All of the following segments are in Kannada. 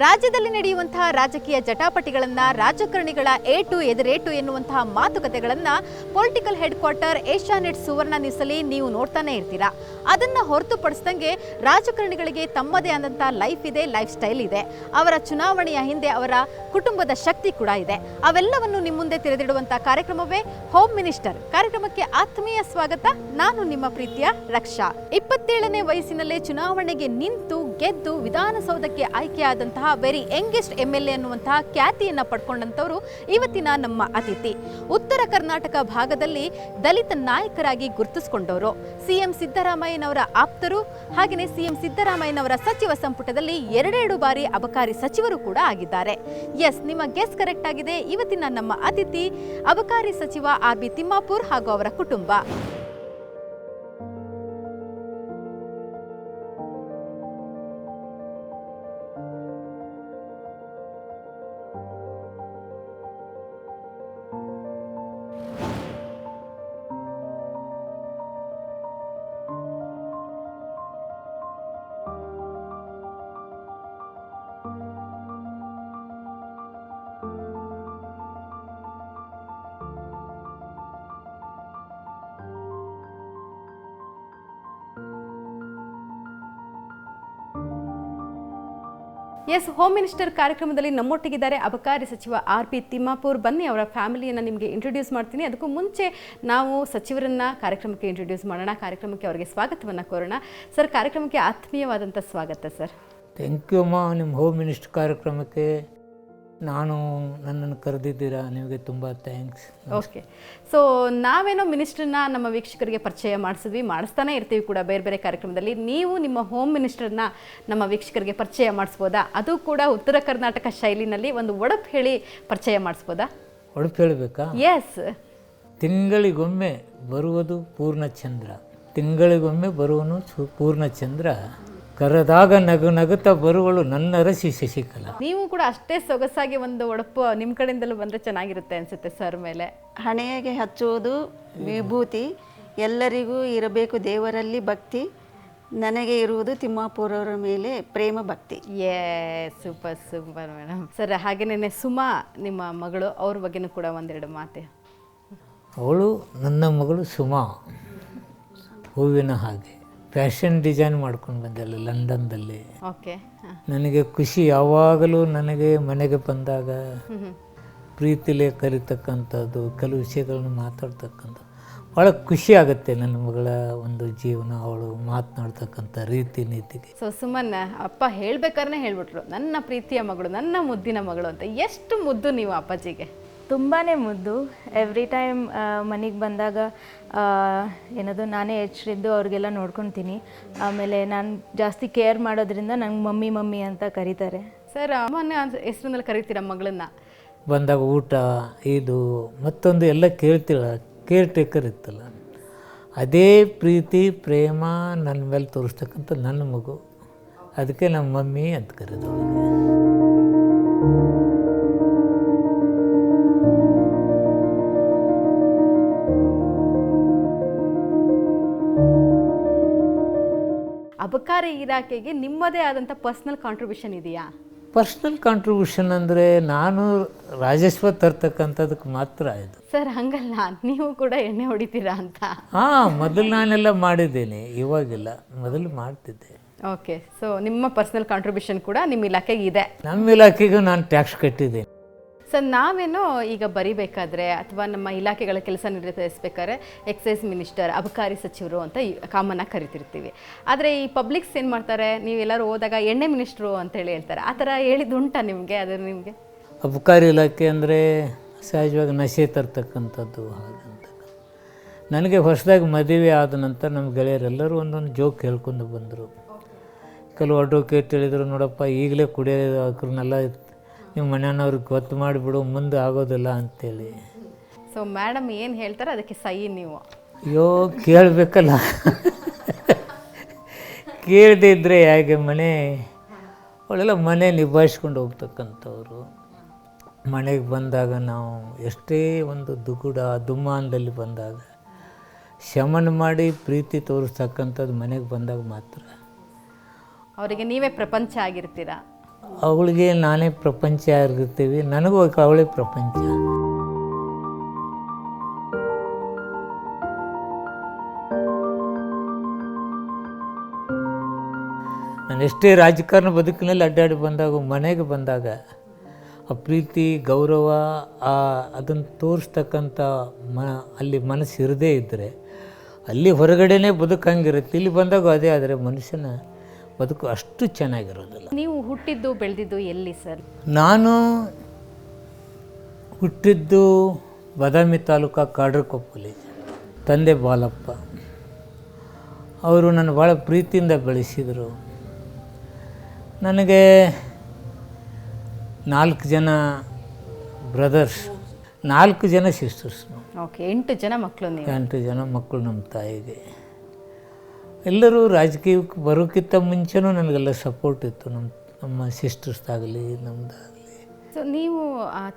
ರಾಜ್ಯದಲ್ಲಿ ನಡೆಯುವಂತಹ ರಾಜಕೀಯ ಜಟಾಪಟಿಗಳನ್ನು, ರಾಜಕಾರಣಿಗಳ ಏಟು ಎದುರೇಟು ಎನ್ನುವಂತಹ ಮಾತುಕತೆಗಳನ್ನು ಪೊಲಿಟಿಕಲ್ ಹೆಡ್ ಕ್ವಾರ್ಟರ್ ಏಷ್ಯಾನೆಟ್ ಸುವರ್ಣ ನ್ಯೂಸಲ್ಲಿ ನೀವು ನೋಡ್ತಾನೆ ಇರ್ತೀರಾ. ಅದನ್ನು ಹೊರತುಪಡಿಸಿದಂಗೆ ರಾಜಕಾರಣಿಗಳಿಗೆ ತಮ್ಮದೇ ಆದಂಥ ಲೈಫ್ ಇದೆ, ಲೈಫ್ ಸ್ಟೈಲ್ ಇದೆ. ಅವರ ಚುನಾವಣೆಯ ಹಿಂದೆ ಅವರ ಕುಟುಂಬದ ಶಕ್ತಿ ಕೂಡ ಇದೆ. ಅವೆಲ್ಲವನ್ನು ನಿಮ್ಮ ಮುಂದೆ ತೆರೆದಿಡುವಂಥ ಕಾರ್ಯಕ್ರಮವೇ ಹೋಮ್ ಮಿನಿಸ್ಟರ್. ಕಾರ್ಯಕ್ರಮಕ್ಕೆ ಆತ್ಮೀಯ ಸ್ವಾಗತ. ನಾನು ನಿಮ್ಮ ಪ್ರೀತಿಯ ರಕ್ಷಾ. 27ನೇ ವಯಸ್ಸಿನಲ್ಲೇ ಚುನಾವಣೆಗೆ ನಿಂತು ಗೆದ್ದು ವಿಧಾನಸೌಧಕ್ಕೆ ಆಯ್ಕೆಯಾದಂತಹ ವೆರಿ ಯಂಗೆಸ್ಟ್ MLA ಅನ್ನುವಂತಹ ಖ್ಯಾತಿಯನ್ನು ಪಡ್ಕೊಂಡಂಥವರು ಇವತ್ತಿನ ನಮ್ಮ ಅತಿಥಿ. ಉತ್ತರ ಕರ್ನಾಟಕ ಭಾಗದಲ್ಲಿ ದಲಿತ ನಾಯಕರಾಗಿ ಗುರುತಿಸಿಕೊಂಡವರು, CM ಸಿದ್ದರಾಮಯ್ಯನವರ ಆಪ್ತರು, ಹಾಗೆಯೇ CM ಸಿದ್ದರಾಮಯ್ಯನವರ ಸಚಿವ ಸಂಪುಟದಲ್ಲಿ 2 ಬಾರಿ ಅಬಕಾರಿ ಸಚಿವರು ಕೂಡ ಆಗಿದ್ದಾರೆ. ಎಸ್, ನಿಮ್ಮ ಗೆಸ್ ಕರೆಕ್ಟ್ ಆಗಿದೆ. ಇವತ್ತಿನ ನಮ್ಮ ಅತಿಥಿ ಅಬಕಾರಿ ಸಚಿವ RB ತಿಮ್ಮಾಪುರ್ ಹಾಗೂ ಅವರ ಕುಟುಂಬ. ಎಸ್, ಹೋಮ್ ಮಿನಿಸ್ಟರ್ ಕಾರ್ಯಕ್ರಮದಲ್ಲಿ ನಮ್ಮೊಟ್ಟಿಗಿದ್ದಾರೆ ಅಬಕಾರಿ ಸಚಿವ RB ತಿಮ್ಮಾಪುರ್. ಬನ್ನಿ, ಅವರ ಫ್ಯಾಮಿಲಿಯನ್ನು ನಿಮಗೆ ಇಂಟ್ರೊಡ್ಯೂಸ್ ಮಾಡ್ತೀನಿ. ಅದಕ್ಕೂ ಮುಂಚೆ ನಾವು ಸಚಿವರನ್ನ ಕಾರ್ಯಕ್ರಮಕ್ಕೆ ಇಂಟ್ರೊಡ್ಯೂಸ್ ಮಾಡೋಣ. ಕಾರ್ಯಕ್ರಮಕ್ಕೆ ಅವರಿಗೆ ಸ್ವಾಗತವನ್ನು ಕೋರೋಣ. ಸರ್, ಕಾರ್ಯಕ್ರಮಕ್ಕೆ ಆತ್ಮೀಯವಾದಂಥ ಸ್ವಾಗತ ಸರ್. ಥ್ಯಾಂಕ್ ಯು ಅಮ್ಮ. ನಿಮ್ಮ ಹೋಮ್ ಮಿನಿಸ್ಟರ್ ಕಾರ್ಯಕ್ರಮಕ್ಕೆ ನನ್ನನ್ನು ಕರೆದಿದ್ದೀರಾ, ನಿಮಗೆ ತುಂಬ ಥ್ಯಾಂಕ್ಸ್. ಓಕೆ, ಸೊ ನಾವೇನೋ ಮಿನಿಸ್ಟ್ರನ್ನ ನಮ್ಮ ವೀಕ್ಷಕರಿಗೆ ಪರಿಚಯ ಮಾಡಿಸ್ತಾನೆ ಇರ್ತೀವಿ ಕೂಡ ಬೇರೆ ಬೇರೆ ಕಾರ್ಯಕ್ರಮದಲ್ಲಿ. ನೀವು ನಿಮ್ಮ ಹೋಮ್ ಮಿನಿಸ್ಟರ್ನ ನಮ್ಮ ವೀಕ್ಷಕರಿಗೆ ಪರಿಚಯ ಮಾಡಿಸ್ಬೋದಾ? ಅದು ಕೂಡ ಉತ್ತರ ಕರ್ನಾಟಕ ಶೈಲಿನಲ್ಲಿ ಒಂದು ಒಡಪು ಹೇಳಿ ಪರಿಚಯ ಮಾಡಿಸ್ಬೋದಾ? ಒಡಪು ಹೇಳಬೇಕಾ? ಎಸ್. ತಿಂಗಳಿಗೊಮ್ಮೆ ಬರುವುದು ಪೂರ್ಣಚಂದ್ರ, ತಿಂಗಳಿಗೊಮ್ಮೆ ಬರುವನು ಪೂರ್ಣಚಂದ್ರ, ಕರೆದಾಗ ನಗು ನಗುತ್ತಾ ಬರುವಳು ನನ್ನ ರಸಿ ಶಶಿಕಲಾ. ನೀವು ಕೂಡ ಅಷ್ಟೇ ಸೊಗಸಾಗಿ ಒಂದು ಒಡಪು ನಿಮ್ಮ ಕಡೆಯಿಂದಲೂ ಬಂದರೆ ಚೆನ್ನಾಗಿರುತ್ತೆ ಅನಿಸುತ್ತೆ ಸರ್ ಮೇಲೆ. ಹಣೆಗೆ ಹಚ್ಚುವುದು ವಿಭೂತಿ, ಎಲ್ಲರಿಗೂ ಇರಬೇಕು ದೇವರಲ್ಲಿ ಭಕ್ತಿ, ನನಗೆ ಇರುವುದು ತಿಮ್ಮಾಪುರವರ ಮೇಲೆ ಪ್ರೇಮ ಭಕ್ತಿ. Super super madam. ಸರ್, ಹಾಗೇನೇ ಸುಮಾ ನಿಮ್ಮ ಮಗಳು, ಅವ್ರ ಬಗ್ಗೆನೂ ಕೂಡ ಒಂದೆರಡು ಮಾತೆ. ಅವಳು ನನ್ನ ಮಗಳು ಸುಮಾ, ಹೂವಿನ ಹಾಗೆ ಫ್ಯಾಷನ್ ಡಿಸೈನ್ ಮಾಡ್ಕೊಂಡು ಬಂದಲ್ಲ ಲಂಡನ್ದಲ್ಲಿ. ಓಕೆ. ನನಗೆ ಖುಷಿ ಯಾವಾಗಲೂ, ನನಗೆ ಮನೆಗೆ ಬಂದಾಗ ಪ್ರೀತಿಲೇ ಕಲಿತಕ್ಕಂಥದ್ದು, ಕೆಲವು ವಿಷಯಗಳನ್ನು ಮಾತಾಡ್ತಕ್ಕಂಥದ್ದು ಭಾಳ ಖುಷಿ ಆಗುತ್ತೆ. ನನ್ನ ಮಗಳ ಒಂದು ಜೀವನ, ಅವಳು ಮಾತನಾಡ್ತಕ್ಕಂಥ ರೀತಿ ನೀತಿಗೆ. ಸೊ ಸುಮನ್ ಅಪ್ಪ ಹೇಳ್ಬೇಕಾದ್ರೆ ಹೇಳ್ಬಿಟ್ರು, ನನ್ನ ಪ್ರೀತಿಯ ಮಗಳು, ನನ್ನ ಮುದ್ದಿನ ಮಗಳು ಅಂತ. ಎಷ್ಟು ಮುದ್ದು ನೀವು ಅಪ್ಪಾಜಿಗೆ? ತುಂಬಾ ಮುದ್ದು. ಎವ್ರಿ ಟೈಮ್ ಮನೆಗೆ ಬಂದಾಗ ಏನದು ನಾನೇ ಎಚ್ಚರಿದ್ದು ಅವ್ರಿಗೆಲ್ಲ ನೋಡ್ಕೊತೀನಿ. ಆಮೇಲೆ ನಾನು ಜಾಸ್ತಿ ಕೇರ್ ಮಾಡೋದ್ರಿಂದ ನಂಗೆ ಮಮ್ಮಿ ಮಮ್ಮಿ ಅಂತ ಕರೀತಾರೆ. ಸರ್, ಅಮ್ಮನ ಹೆಸರಿನಲ್ಲಿ ಕರಿತೀರ ಮಗಳನ್ನ? ಬಂದಾಗ ಊಟ ಇದು ಮತ್ತೊಂದು ಎಲ್ಲ ಕೇರ್ ಟೇಕರ್ ಇತ್ತಲ್ಲ, ಅದೇ ಪ್ರೀತಿ ಪ್ರೇಮ ನನ್ನ ಮೇಲೆ ತೋರಿಸ್ತಕ್ಕಂಥ ನನ್ನ ಮಗು. ಅದಕ್ಕೆ ನಮ್ಮ ಮಮ್ಮಿ ಅಂತ ಕರೆದು. ಅಬಕಾರಿ ಇಲಾಖೆಗೆ ನಿಮ್ಮದೇ ಆದಂಥ ಪರ್ಸ್ನಲ್ ಕಾಂಟ್ರಿಬ್ಯೂಷನ್ ಇದೆಯಾ? ಪರ್ಸ್ನಲ್ ಕಾಂಟ್ರಿಬ್ಯೂಷನ್ ಅಂದರೆ ನಾನು ರಾಜಸ್ವ ತರ್ತಕ್ಕಂಥದಕ್ಕೆ ಮಾತ್ರ ಇದು. ಸರ್, ಹಂಗಲ್ಲ, ನೀವು ಕೂಡ ಎಣ್ಣೆ ಹೊಡಿತೀರಾ ಅಂತ. ಮೊದಲು ನಾನೆಲ್ಲ ಮಾಡಿದ್ದೇನೆ, ಇವಾಗಿಲ್ಲ, ಮೊದಲು ಮಾಡ್ತಿದ್ದೆ. ಓಕೆ, ಸೊ ನಿಮ್ಮ ಪರ್ಸ್ನಲ್ ಕಾಂಟ್ರಿಬ್ಯೂಷನ್ ಕೂಡ ನಿಮ್ಮ ಇಲಾಖೆಗೆ ಇದೆ? ನಮ್ಮ ಇಲಾಖೆಗೂ ನಾನು ಟ್ಯಾಕ್ಸ್ ಕಟ್ಟಿದ್ದೇನೆ. ಸರ್, ನಾವೇನೋ ಈಗ ಬರಿಬೇಕಾದ್ರೆ ಅಥವಾ ನಮ್ಮ ಇಲಾಖೆಗಳ ಕೆಲಸ ನಿರ್ವಹಿಸಬೇಕಾದ್ರೆ ಎಕ್ಸೈಸ್ ಮಿನಿಸ್ಟರ್, ಅಬಕಾರಿ ಸಚಿವರು ಅಂತ ಕಾಮನ್ ಆಗಿ ಕರಿತಿರ್ತೀವಿ. ಆದರೆ ಈ ಪಬ್ಲಿಕ್ಸ್ ಏನು ಮಾಡ್ತಾರೆ, ನೀವೆಲ್ಲರೂ ಹೋದಾಗ ಎಣ್ಣೆ ಮಿನಿಸ್ಟ್ರು ಅಂತೇಳಿ ಹೇಳ್ತಾರೆ. ಆ ಥರ ಹೇಳಿದ್ದುಂಟಾ ನಿಮಗೆ? ಅದು ನಿಮಗೆ ಅಬಕಾರಿ ಇಲಾಖೆ ಅಂದರೆ ಸಹಜವಾಗಿ ನಶೆ ತರ್ತಕ್ಕಂಥದ್ದು ಹಾಗಂತ. ನನಗೆ ಹೊಸದಾಗಿ ಮದುವೆ ಆದ ನಂತರ ನಮ್ಮ ಗೆಳೆಯರೆಲ್ಲರೂ ಒಂದೊಂದು ಜೋಕ್ ಹೇಳ್ಕೊಂಡು ಬಂದರು. ಕೆಲವು ಅಡ್ವೊಕೇಟ್ ಹೇಳಿದರು, ನೋಡಪ್ಪ ಈಗಲೇ ಕುಡಿಯೋಕ್ರನ್ನೆಲ್ಲ ನಿಮ್ಮ ಮನೆಯವ್ರಿಗೆ ಗೊತ್ತು ಮಾಡಿಬಿಡು, ಮುಂದೆ ಆಗೋದಿಲ್ಲ ಅಂತೇಳಿ. ಸೊ ಮೇಡಮ್ ಏನು ಹೇಳ್ತಾರೆ ಅದಕ್ಕೆ ಸಹಿ ನೀವು? ಅಯ್ಯೋ, ಕೇಳಬೇಕಲ್ಲ. ಕೇಳದೇ ಇದ್ದರೆ ಹೇಗೆ? ಅವಳೆಲ್ಲ ಮನೆ ನಿಭಾಯಿಸ್ಕೊಂಡು ಹೋಗ್ತಕ್ಕಂಥವ್ರು. ಮನೆಗೆ ಬಂದಾಗ ನಾವು ಎಷ್ಟೇ ಒಂದು ದುಮ್ಮಾನದಲ್ಲಿ ಬಂದಾಗ ಶಮನ ಮಾಡಿ ಪ್ರೀತಿ ತೋರಿಸ್ತಕ್ಕಂಥದ್ದು ಮನೆಗೆ ಬಂದಾಗ ಮಾತ್ರ. ಅವರಿಗೆ ನೀವೇ ಪ್ರಪಂಚ ಆಗಿರ್ತೀರಾ? ಅವಳಿಗೆ ನಾನೇ ಪ್ರಪಂಚ ಆಗಿರ್ತೀವಿ, ನನಗೂ ಅವಳೇ ಪ್ರಪಂಚ. ನಾನು ಎಷ್ಟೇ ರಾಜಕಾರಣ ಬದುಕಿನಲ್ಲಿ ಅಡ್ಡಾಡಿ ಬಂದಾಗ, ಮನೆಗೆ ಬಂದಾಗ ಆ ಪ್ರೀತಿ ಗೌರವ ಅದನ್ನು ತೋರಿಸ್ತಕ್ಕಂಥ ಅಲ್ಲಿ ಮನಸ್ಸು ಇರದೇ ಇದ್ದರೆ ಅಲ್ಲಿ ಹೊರಗಡೆನೇ ಬದುಕಂಗಿರುತ್ತೆ. ಇಲ್ಲಿ ಬಂದಾಗ ಅದೇ ಆದರೆ ಮನುಷ್ಯನ ಬದುಕು ಅಷ್ಟು ಚೆನ್ನಾಗಿರೋದಿಲ್ಲ. ನೀವು ಹುಟ್ಟಿದ್ದು ಬೆಳೆದಿದ್ದು ಎಲ್ಲಿ ಸರ್? ನಾನು ಹುಟ್ಟಿದ್ದು ಬಾದಾಮಿ ತಾಲೂಕು ಕಾಡ್ರಕೊಪ್ಪಲಿ. ತಂದೆ ಬಾಲಪ್ಪ. ಅವರು ನನ್ನ ಭಾಳ ಪ್ರೀತಿಯಿಂದ ಬೆಳೆಸಿದರು. ನನಗೆ 4 ಜನ ಬ್ರದರ್ಸ್, 4 ಜನ ಸಿಸ್ಟರ್ಸ್. ಓಕೆ, 8 ಜನ ಮಕ್ಕಳು ನೀವು? 8 ಜನ ಮಕ್ಕಳು ನಮ್ಮ ತಾಯಿಗೆ. ಎಲ್ಲರೂ ರಾಜಕೀಯಕ್ಕೆ ಬರೋಕ್ಕಿಂತ ಮುಂಚೆನೂ ನನಗೆಲ್ಲ ಸಪೋರ್ಟ್ ಇತ್ತು, ನಮ್ಮ ಸಿಸ್ಟರ್ಸ್ದಾಗಲಿ ನಮ್ಮದಾಗಲಿ. ಸೊ ನೀವು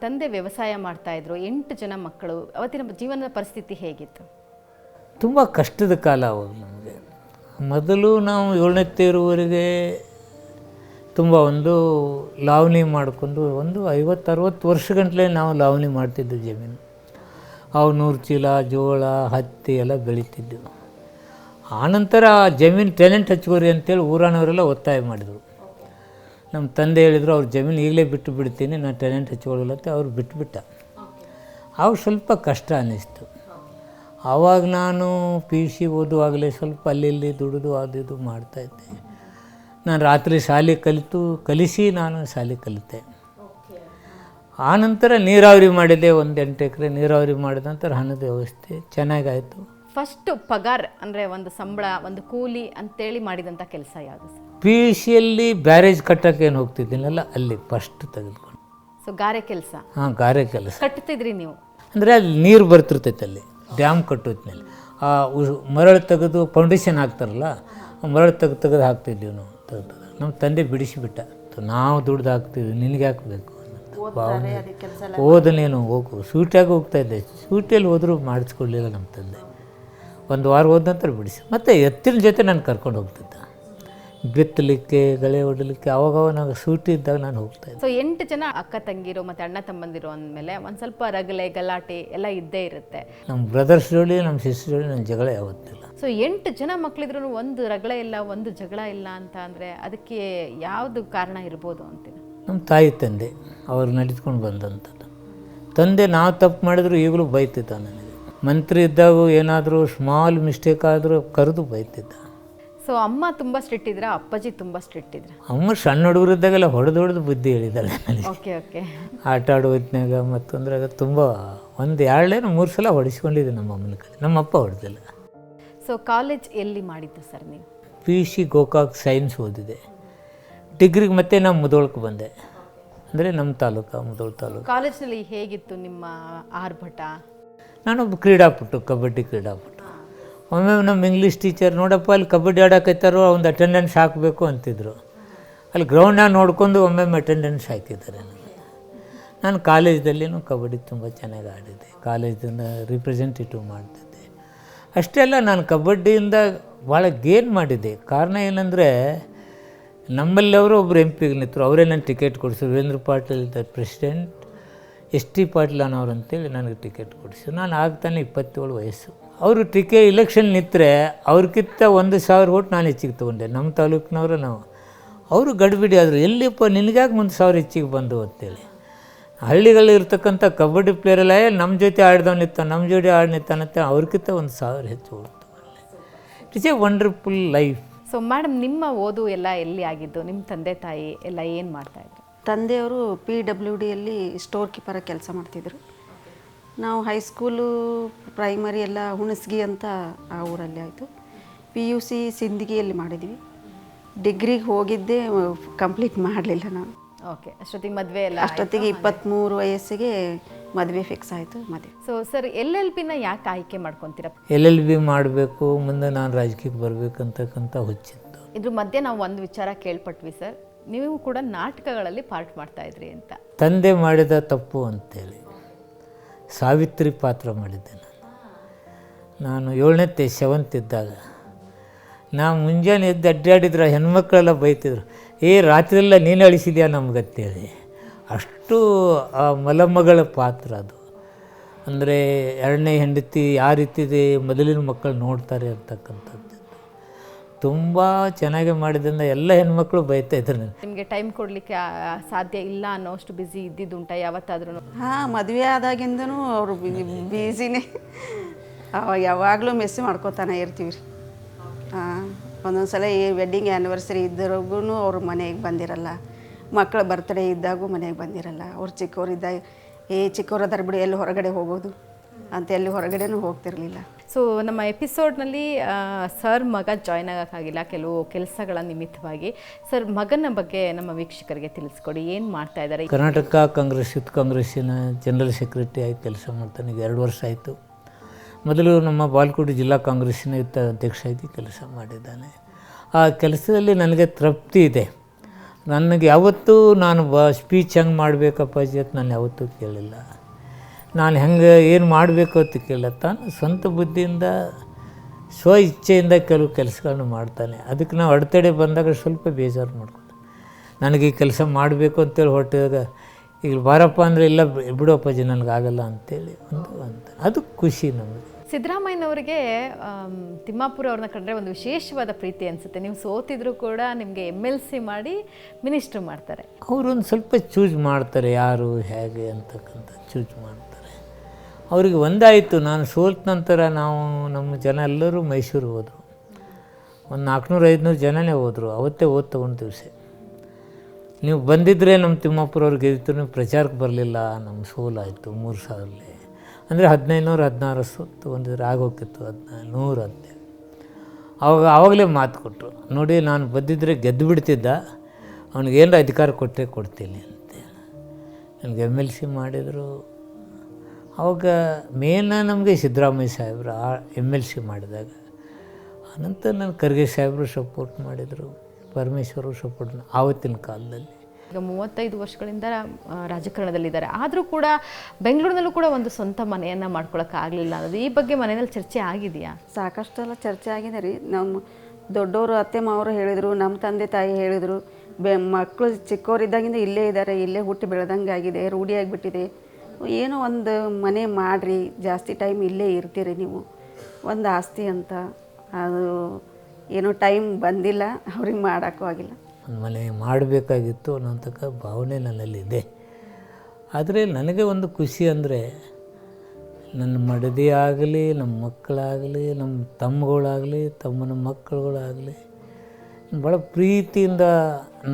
ತಂದೆ ವ್ಯವಸಾಯ ಮಾಡ್ತಾಯಿದ್ರು, 8 ಜನ ಮಕ್ಕಳು, ಅವತ್ತಿನ ಜೀವನದ ಪರಿಸ್ಥಿತಿ ಹೇಗಿತ್ತು? ತುಂಬ ಕಷ್ಟದ ಕಾಲ ಅವಾಗ ನಮಗೆ. ಮೊದಲು ನಾವು 7ನೇ ತೇರುವರೆಗೆ ತುಂಬ ಲಾವಣಿ ಮಾಡಿಕೊಂಡು 50-60 ವರ್ಷಗಂಟಲೆ ನಾವು ಲಾವಣಿ ಮಾಡ್ತಿದ್ವಿ ಜಮೀನು. ಅವು 100 ಚೀಲ ಜೋಳ ಹತ್ತಿ ಎಲ್ಲ ಬೆಳೀತಿದ್ದೆವು. ಆನಂತರ ಜಮೀನು ಟೆನೆಂಟ್ ಹಚ್ಕೋರಿ ಅಂತೇಳಿ ಊರಾನವರೆಲ್ಲ ಒತ್ತಾಯ ಮಾಡಿದರು. ನಮ್ಮ ತಂದೆ ಹೇಳಿದರು, ಅವ್ರ ಜಮೀನು ಈಗಲೇ ಬಿಟ್ಟು ಬಿಡ್ತೀನಿ, ನಾನು ಟೆನೆಂಟ್ ಹಚ್ಕೊಳ್ಳಲ್ಲ ಅಂತ. ಅವ್ರು ಬಿಟ್ಟುಬಿಟ್ಟ. ಅವಾಗ ಸ್ವಲ್ಪ ಕಷ್ಟ ಅನ್ನಿಸ್ತು. ಆವಾಗ ನಾನು PUC ಓದುವಾಗಲೇ ಸ್ವಲ್ಪ ಅಲ್ಲಿ ದುಡಿದು ಅದು ಇದು ಮಾಡ್ತಾಯಿದ್ದೆ. ನಾನು ರಾತ್ರಿ ಶಾಲೆ ಕಲಿಸಿ ನಾನು ಶಾಲೆ ಕಲಿತೆ. ಆನಂತರ ನೀರಾವರಿ ಮಾಡಿದೆ, 8 ಎಕರೆ ನೀರಾವರಿ ಮಾಡಿದ ನಂತರ ಹಣದ ವ್ಯವಸ್ಥೆ ಚೆನ್ನಾಗಾಯಿತು. ಫಸ್ಟ್ ಪಗಾರ್ ಅಂದರೆ ಒಂದು ಸಂಬಳ, ಒಂದು ಕೂಲಿ ಅಂತೇಳಿ ಮಾಡಿದಂಥ ಕೆಲಸ ಯಾವುದು ಸರ್? PUCಯಲ್ಲಿ ಬ್ಯಾರೇಜ್ ಕಟ್ಟೋಕ್ಕೇನು ಹೋಗ್ತಿದ್ದೀನಲ್ಲ, ಅಲ್ಲಿ ಫಸ್ಟ್ ತೆಗೆದುಕೊಂಡು. ಸೊ ಗಾರೆ ಕೆಲಸ? ಹಾಂ, ಗಾರೆ ಕೆಲಸ ಕಟ್ತಿದ್ರಿ ನೀವು? ಅಂದರೆ ಅಲ್ಲಿ ನೀರು ಬರ್ತಿರ್ತೈತೆ, ಅಲ್ಲಿ ಡ್ಯಾಮ್ ಕಟ್ಟೋದ್ಮೇಲೆ ಆ ಮರಳು ತೆಗೆದು ಫೌಂಡೇಶನ್ ಹಾಕ್ತಾರಲ್ಲ, ಮರಳು ತೆಗೆದು ಹಾಕ್ತಿದ್ದೀವಿ ನಾವು. ನಮ್ಮ ತಂದೆ ಬಿಡಿಸಿಬಿಟ್ಟ, ನಾವು ದುಡ್ದು ಹಾಕ್ತಿದ್ವಿ, ನಿನಗೆ ಹಾಕಬೇಕು ಅನ್ನೋದು ಭಾವನೆ. ಓದನೇನು ಹೋಗು, ಸೂಟಿಯಾಗಿ ಹೋಗ್ತಾಯಿದ್ದೆ. ಸೂಟಿಯಲ್ಲಿ ಹೋದರೂ ಮಾಡಿಸ್ಕೊಡ್ಲಿಲ್ಲ ನಮ್ಮ ತಂದೆ. 1 ವಾರ ಹೋದ ನಂತರ ಬಿಡಿಸಿ ಮತ್ತು ಎತ್ತಿನ ಜೊತೆ ನಾನು ಕರ್ಕೊಂಡು ಹೋಗ್ತಿದ್ದೆ ಬಿತ್ತಲಿಕ್ಕೆ, ಗಳೆ ಹೊಡಲಿಕ್ಕೆ. ಆವಾಗ ನಾವು ಸೂಟಿ ಇದ್ದಾಗ ನಾನು ಹೋಗ್ತಾಯಿದ್ದೆ. ಸೊ 8 ಜನ ಅಕ್ಕ ತಂಗಿರು ಮತ್ತು ಅಣ್ಣ ತಮ್ಮಂದಿರು ಅಂದಮೇಲೆ ಒಂದು ಸ್ವಲ್ಪ ರಗಳೆ ಗಲಾಟೆ ಎಲ್ಲ ಇದ್ದೇ ಇರುತ್ತೆ. ನಮ್ಮ ಬ್ರದರ್ಸ್ ಜೋಡಿ ನಮ್ಮ ಸಿಸ್ಟರ್ ಜೋಡಿ ನನ್ನ ಜಗಳ ಯಾವತ್ತಿಲ್ಲ. ಸೊ 8 ಜನ ಮಕ್ಕಳಿದ್ರು ಒಂದು ರಗಳೆ ಇಲ್ಲ, ಒಂದು ಜಗಳ ಇಲ್ಲ ಅಂತ ಅಂದರೆ ಅದಕ್ಕೆ ಯಾವುದು ಕಾರಣ ಇರ್ಬೋದು ಅಂತೀರ? ನಮ್ಮ ತಾಯಿ ತಂದೆ ಅವರು ನಡೆದುಕೊಂಡು ಬಂದಂಥದ್ದು. ತಂದೆ ನಾವು ತಪ್ಪು ಮಾಡಿದ್ರು ಈಗಲೂ ಬೈತಿದ್ದ ನನಗೆ. ಮಂತ್ರಿ ಇದ್ದಾಗ ಏನಾದರೂ ಸ್ಮಾಲ್ ಮಿಸ್ಟೇಕ್ ಆದರೂ ಕರೆದು ಬೈತಿದ್ದ. ಸೊ ಅಮ್ಮ ತುಂಬ ಸ್ಟ್ರಿಕ್ಟ್ ಇದ್ರ, ಅಪ್ಪಾಜಿ ತುಂಬ ಸ್ಟ್ರಿಕ್ಟ್ ಇದ್ರ? ಅಮ್ಮ ಸಣ್ಣ ಹುಡುಗರಿದ್ದಾಗೆಲ್ಲ ಹೊಡೆದು ಬುದ್ಧಿ ಹೇಳಿದ್ದಾಳೆ ನನಗೆ. Okay okay. ಆಟ ಆಡೋ ಹೊತ್ತಿನಾಗ ಮತ್ತೊಂದ್ರಾಗ ತುಂಬ 1-2-3 ಸಲ ಹೊಡಿಸ್ಕೊಂಡಿದ್ದೆ ನಮ್ಮ ಅಮ್ಮನ ಕಡೆ. ನಮ್ಮ ಅಪ್ಪ ಹೊಡೆದಿಲ್ಲ. ಸೊ ಕಾಲೇಜ್ ಎಲ್ಲಿ ಮಾಡಿದ್ದು ಸರ್ ನೀವು? PUC ಗೋಕಾಕ್ ಸೈನ್ಸ್ ಓದಿದೆ. ಡಿಗ್ರಿಗೆ ಮತ್ತೆ ನಾನು ಮುಧೋಳಕ್ಕೆ ಬಂದೆ, ಅಂದರೆ ನಮ್ಮ ಮುಧೋಳ ತಾಲೂಕು. ಕಾಲೇಜ್ನಲ್ಲಿ ಹೇಗಿತ್ತು ನಿಮ್ಮ ಆರ್ಭಟ? ನಾನೊಬ್ಬ ಕ್ರೀಡಾಪಟು, ಕಬಡ್ಡಿ ಕ್ರೀಡಾಪಟು. ಒಮ್ಮೆ ನಮ್ಮ ಇಂಗ್ಲೀಷ್ ಟೀಚರ್, ನೋಡಪ್ಪ ಅಲ್ಲಿ ಕಬಡ್ಡಿ ಆಡೋಕೈತಾರೋ ಒಂದು ಅಟೆಂಡೆನ್ಸ್ ಹಾಕಬೇಕು ಅಂತಿದ್ರು. ಅಲ್ಲಿ ಗ್ರೌಂಡ್ನಾಗ ನೋಡ್ಕೊಂಡು ಒಮ್ಮೊಮ್ಮೆ ಅಟೆಂಡೆನ್ಸ್ ಹಾಕಿದ್ದಾರೆ ನನಗೆ. ನಾನು ಕಾಲೇಜ್ದಲ್ಲಿನೂ ಕಬಡ್ಡಿ ತುಂಬ ಚೆನ್ನಾಗಿ ಆಡಿದ್ದೆ, ಕಾಲೇಜಿಂದ ರಿಪ್ರೆಸೆಂಟೇಟಿವ್ ಮಾಡ್ತಿದ್ದೆ. ಅಷ್ಟೆಲ್ಲ ನಾನು ಕಬಡ್ಡಿಯಿಂದ ಭಾಳ ಗೇನ್ ಮಾಡಿದ್ದೆ. ಕಾರಣ ಏನಂದರೆ, ನಮ್ಮಲ್ಲಿ ಅವರು ಒಬ್ಬರು MP ನಿಂತರು, ಅವರೇ ನನ್ನ ಟಿಕೆಟ್ ಕೊಡಿಸಿದ್ರು. Virendra Patil the president, ST Patil ಅನ್ನೋರು ಅಂತೇಳಿ ನನಗೆ ಟಿಕೆಟ್ ಕೊಡಿಸಿದ್ರು. ನಾನು ಆಗ್ತಾನೆ 27 ವಯಸ್ಸು. ಅವರು ಇಲೆಕ್ಷನ್ ನಿಂತರೆ ಅವ್ರಿಗಿಂತ 1,000 ಓಟ್ ನಾನು ಹೆಚ್ಚಿಗೆ ತೊಗೊಂಡೆ. ನಮ್ಮ ತಾಲೂಕಿನವರು ನಾವು. ಅವರು ಗಡಿಬಿಡಿ ಆದರು, ಎಲ್ಲಿಪ್ಪ ನಿನಗ್ಯಾಕೆ 1,000 ಹೆಚ್ಚಿಗೆ ಬಂದು ಅಂತೇಳಿ. ಹಳ್ಳಿಗಳಿರ್ತಕ್ಕಂಥ ಕಬಡ್ಡಿ ಪ್ಲೇಯರೆಲ್ಲ ನಮ್ಮ ಜೊತೆ ಆಡಿದವನಿತ್ತ, ನಮ್ಮ ಜೋಡಿ ಆಡಿನಿತ್ತಾನಂತೆ, ಅವ್ರಿಗಿಂತ 1,000 ಹೆಚ್ಚು ಓಟ್ ತೊಗೊಂಡೆ. It's A wonderful life. So madam, ನಿಮ್ಮ ಓದು ಎಲ್ಲ ಎಲ್ಲಿ ಆಗಿದ್ದು? ನಿಮ್ಮ ತಂದೆ ತಾಯಿ ಎಲ್ಲ ಏನು ಮಾಡ್ತಾಯಿದ್ರು? ತಂದೆಯವರು PWDಯಲ್ಲಿ ಸ್ಟೋರ್ ಕೀಪರಾಗಿ ಕೆಲಸ ಮಾಡ್ತಿದ್ರು. ನಾವು ಹೈಸ್ಕೂಲು ಪ್ರೈಮರಿ ಎಲ್ಲ ಹುಣಸಗಿ ಅಂತ ಆ ಊರಲ್ಲಿ ಆಯಿತು. PUC ಸಿಂದಗಿಯಲ್ಲಿ ಮಾಡಿದ್ವಿ. ಡಿಗ್ರಿಗೆ ಹೋಗಿದ್ದೆ, ಕಂಪ್ಲೀಟ್ ಮಾಡಲಿಲ್ಲ ನಾನು. ಓಕೆ, ಅಷ್ಟೊತ್ತಿಗೆ ಮದುವೆ ಎಲ್ಲ? ಅಷ್ಟೊತ್ತಿಗೆ 23 ವಯಸ್ಸಿಗೆ ಮದುವೆ ಫಿಕ್ಸ್ ಆಯಿತು. ಮದುವೆ. ಸೊ ಸರ್, LLBನ ಯಾಕೆ ಆಯ್ಕೆ ಮಾಡ್ಕೊತೀರಾ? LLB ಮಾಡಬೇಕು, ಮುಂದೆ ನಾನು ರಾಜಕೀಯಕ್ಕೆ ಬರಬೇಕಂತಕ್ಕಂಥ ಹುಚ್ಚಿತ್ತು. ಇದ್ರ ಮಧ್ಯೆ ನಾವು ಒಂದು ವಿಚಾರ ಕೇಳ್ಪಟ್ವಿ ಸರ್, ನೀವು ಕೂಡ ನಾಟಕಗಳಲ್ಲಿ ಪಾರ್ಟ್ ಮಾಡ್ತಾಯಿದ್ರಿ ಅಂತ. ತಂದೆ ಮಾಡಿದ ತಪ್ಪು ಅಂತೇಳಿ ಸಾವಿತ್ರಿ ಪಾತ್ರ ಮಾಡಿದ್ದೆ ನಾನು. 7ನೇ 7th ಇದ್ದಾಗ ನಾ ಮುಂಜಾನೆ ಎದ್ದು ಅಡ್ಡಾಡಿದ್ರೆ ಹೆಣ್ಮಕ್ಳೆಲ್ಲ ಬೈತಿದ್ರು, ರಾತ್ರಿಯೆಲ್ಲ ನೀನು ಅಳಿಸಿದ್ಯಾ ನಮ್ಗತ್ತೇಳಿ. ಅಷ್ಟು ಆ ಮಲಮಗಳ ಪಾತ್ರ ಅದು. ಅಂದರೆ ಎರಡನೇ ಹೆಂಡತಿ ಯಾವ ರೀತಿದೆ ಮೊದಲಿನ ಮಕ್ಕಳು ನೋಡ್ತಾರೆ ಅಂತಕ್ಕಂಥದ್ದು ತುಂಬ ಚೆನ್ನಾಗಿ ಮಾಡಿದ್ರಿಂದ ಎಲ್ಲ ಹೆಣ್ಮಕ್ಳು ಬೈತಾಯಿದ್ರು ನನಗೆ. ನಿಮಗೆ ಟೈಮ್ ಕೊಡಲಿಕ್ಕೆ ಸಾಧ್ಯ ಇಲ್ಲ ಅನ್ನೋಷ್ಟು ಬ್ಯುಸಿ ಇದ್ದಿದ್ದುಂಟ ಯಾವತ್ತಾದ್ರೂ? ಹಾಂ, ಮದುವೆ ಆದಾಗಿಂದನೂ ಅವರು ಬ್ಯುಸಿನೇ. ಯಾವಾಗಲೂ ಮೆಸ್ ಮಾಡ್ಕೋತಾನೆ ಇರ್ತೀವಿ ರೀ. ಹಾಂ, ಒಂದೊಂದು ಸಲ ಈ ವೆಡ್ಡಿಂಗ್ ಆ್ಯನಿವರ್ಸರಿ ಇದ್ದರಿಗೂ ಅವ್ರ ಮನೆಗೆ ಬಂದಿರಲ್ಲ, ಮಕ್ಕಳ ಬರ್ತ್ಡೇ ಇದ್ದಾಗೂ ಮನೆಗೆ ಬಂದಿರಲ್ಲ. ಅವ್ರು ಚಿಕ್ಕವರಿದ್ದಾಗ ಚಿಕ್ಕವರದಾರ ಬಿಡಿ ಎಲ್ಲಿ ಹೊರಗಡೆ ಹೋಗೋದು ಅಂತ ಎಲ್ಲಿ ಹೊರಗಡೆನೂ ಹೋಗ್ತಿರಲಿಲ್ಲ. ಸೊ ನಮ್ಮ ಎಪಿಸೋಡ್ನಲ್ಲಿ ಸರ್ ಮಗ ಜಾಯ್ನ್ ಆಗೋಕ್ಕಾಗಿಲ್ಲ ಕೆಲವು ಕೆಲಸಗಳ ನಿಮಿತ್ತವಾಗಿ. ಸರ್ ಮಗನ ಬಗ್ಗೆ ನಮ್ಮ ವೀಕ್ಷಕರಿಗೆ ತಿಳಿಸ್ಕೊಡಿ, ಏನು ಮಾಡ್ತಾ ಇದ್ದಾರೆ? ಕರ್ನಾಟಕ ಕಾಂಗ್ರೆಸ್ ಯೂತ್ ಕಾಂಗ್ರೆಸ್ಸಿನ ಜನರಲ್ ಸೆಕ್ರೆಟರಿ ಆಗಿ ಕೆಲಸ ಮಾಡ್ತಾನೆ. ಈಗ 2 ವರ್ಷ ಆಯಿತು. ಮೊದಲು ನಮ್ಮ ಬಾಲ್ಕೋಟೆ ಜಿಲ್ಲಾ ಕಾಂಗ್ರೆಸ್ಸಿನ ಯುದ್ಧ ಅಧ್ಯಕ್ಷರಾಗಿ ಕೆಲಸ ಮಾಡಿದ್ದಾನೆ. ಆ ಕೆಲಸದಲ್ಲಿ ನನಗೆ ತೃಪ್ತಿ ಇದೆ. ನನಗೆ ಯಾವತ್ತೂ ನಾನು ಸ್ಪೀಚ್ ಹೆಂಗೆ ಮಾಡಬೇಕಪ್ಪಾಜಿ ಅಂತ ನಾನು ಯಾವತ್ತೂ ಕೇಳಿಲ್ಲ. ನಾನು ಹೆಂಗೆ ಏನು ಮಾಡಬೇಕು ಅಂತ ಕೇಳಿಲ್ಲ. ತಾನು ಸ್ವಂತ ಬುದ್ಧಿಯಿಂದ ಸ್ವ ಇಚ್ಛೆಯಿಂದ ಕೆಲವು ಕೆಲಸಗಳನ್ನು ಮಾಡ್ತಾನೆ. ಅದಕ್ಕೆ ನಾವು ಅಡೆತಡೆ ಬಂದಾಗ ಸ್ವಲ್ಪ ಬೇಜಾರು ಮಾಡ್ಕೊಂಡು ನನಗೆ ಈ ಕೆಲಸ ಮಾಡಬೇಕು ಅಂತೇಳಿ ಹೊರಟಿದಾಗ ಈಗ ಬಾರಪ್ಪ ಅಂದರೆ ಇಲ್ಲ ಬಿಡು ಅಪ್ಪಾಜಿ ನನಗಾಗಲ್ಲ ಅಂತೇಳಿ ಅಂತ ಅದು ಖುಷಿ ನಮಗೆ. ಸಿದ್ದರಾಮಯ್ಯನವರಿಗೆ ತಿಮ್ಮಾಪುರ ಅವ್ರನ್ನ ಕಂಡ್ರೆ ಒಂದು ವಿಶೇಷವಾದ ಪ್ರೀತಿ ಅನಿಸುತ್ತೆ. ನೀವು ಸೋತಿದ್ರು ಕೂಡ ನಿಮಗೆ MLC ಮಾಡಿ ಮಿನಿಸ್ಟ್ರ್ ಮಾಡ್ತಾರೆ. ಅವರೊಂದು ಸ್ವಲ್ಪ ಚೂಸ್ ಮಾಡ್ತಾರೆ, ಯಾರು ಹೇಗೆ ಅಂತಕ್ಕಂಥ ಚೂಸ್ ಮಾಡ್ತಾರೆ. ಅವರಿಗೆ ಒಂದಾಯಿತು. ನಾನು ಸೋತ ನಂತರ ನಮ್ಮ ಜನ ಎಲ್ಲರೂ ಮೈಸೂರು ಹೋದರು. ಒಂದು 400-500 ಜನನೇ ಹೋದರು. ಅವತ್ತೇ ತೊಗೊಂಡು ದಿವಸ ನೀವು ಬಂದಿದ್ದರೆ ನಮ್ಮ ತಿಮ್ಮಾಪುರ ಅವ್ರಿಗೆ ಗೆದ್ದಿತ್ತು, ನೀವು ಪ್ರಚಾರಕ್ಕೆ ಬರಲಿಲ್ಲ, ನಮ್ಮ ಸೋಲಾಯಿತು 3000 ಅಂದರೆ 1500-16 ತೊಗೊಂಡಿದ್ರೆ ಆಗೋಗಿತ್ತು 1500 ಅಂತೇಳಿ. ಆವಾಗಲೇ ಮಾತು ಕೊಟ್ಟರು, ನೋಡಿ ನಾನು ಬಂದಿದ್ದರೆ ಗೆದ್ದು ಬಿಡ್ತಿದ್ದ, ಅವ್ನಿಗೇನಾರ ಅಧಿಕಾರ ಕೊಟ್ಟರೆ ಕೊಡ್ತೀನಿ ಅಂತೇಳಿ ನನಗೆ MLC ಮಾಡಿದರು. ಆವಾಗ ಮೇನ ನಮಗೆ ಸಿದ್ದರಾಮಯ್ಯ ಸಾಹೇಬರು MLC ಮಾಡಿದಾಗ, ಅನಂತರ ನನ್ನ ಖರ್ಗೆ ಸಾಹೇಬರು ಸಪೋರ್ಟ್ ಮಾಡಿದರು, ಪರಮೇಶ್ವರು ಸಪೋರ್ಟ್ ಆವತ್ತಿನ ಕಾಲದಲ್ಲಿ. ಈಗ 35 ವರ್ಷಗಳಿಂದ ರಾಜಕಾರಣದಲ್ಲಿದ್ದಾರೆ. ಆದರೂ ಕೂಡ ಬೆಂಗಳೂರಿನಲ್ಲೂ ಕೂಡ ಒಂದು ಸ್ವಂತ ಮನೆಯನ್ನು ಮಾಡ್ಕೊಳಕ್ಕಾಗಲಿಲ್ಲ ಅನ್ನೋದು ಈ ಬಗ್ಗೆ ಮನೆಯಲ್ಲಿ ಚರ್ಚೆ ಆಗಿದೆಯಾ? ಸಾಕಷ್ಟೆಲ್ಲ ಚರ್ಚೆ ಆಗಿದೆ ರೀ. ನಮ್ಮ ದೊಡ್ಡವರು ಅತ್ತೆ ಮಾವರು ಹೇಳಿದರು, ನಮ್ಮ ತಂದೆ ತಾಯಿ ಹೇಳಿದರು, ಮಕ್ಕಳು ಚಿಕ್ಕವರಿದ್ದಾಗಿಂದ ಇಲ್ಲೇ ಇದ್ದಾರೆ, ಇಲ್ಲೇ ಹುಟ್ಟಿ ಬೆಳೆದಂಗೆ ಆಗಿದೆ, ರೂಢಿಯಾಗಿಬಿಟ್ಟಿದೆ. ಏನೋ ಒಂದು ಮನೆ ಮಾಡಿರಿ, ಜಾಸ್ತಿ ಟೈಮ್ ಇಲ್ಲೇ ಇರ್ತೀರಿ ನೀವು, ಒಂದು ಆಸ್ತಿ ಅಂತ. ಅದು ಏನೋ ಟೈಮ್ ಬಂದಿಲ್ಲ, ಅವ್ರಿಗೆ ಮಾಡೋಕ್ಕೂ ಆಗಿಲ್ಲ. ಒಂದು ಮನೆ ಮಾಡಬೇಕಾಗಿತ್ತು ಅನ್ನೋಂಥ ಭಾವನೆ ನನ್ನಲ್ಲಿದೆ. ಆದರೆ ನನಗೆ ಒಂದು ಖುಷಿ ಅಂದರೆ ನನ್ನ ಮಡದಿ ಆಗಲಿ, ನಮ್ಮ ಮಕ್ಕಳಾಗಲಿ, ನಮ್ಮ ತಮ್ಮಗಳಾಗಲಿ, ತಮ್ಮನ ಮಕ್ಕಳುಗಳಾಗಲಿ ಭಾಳ ಪ್ರೀತಿಯಿಂದ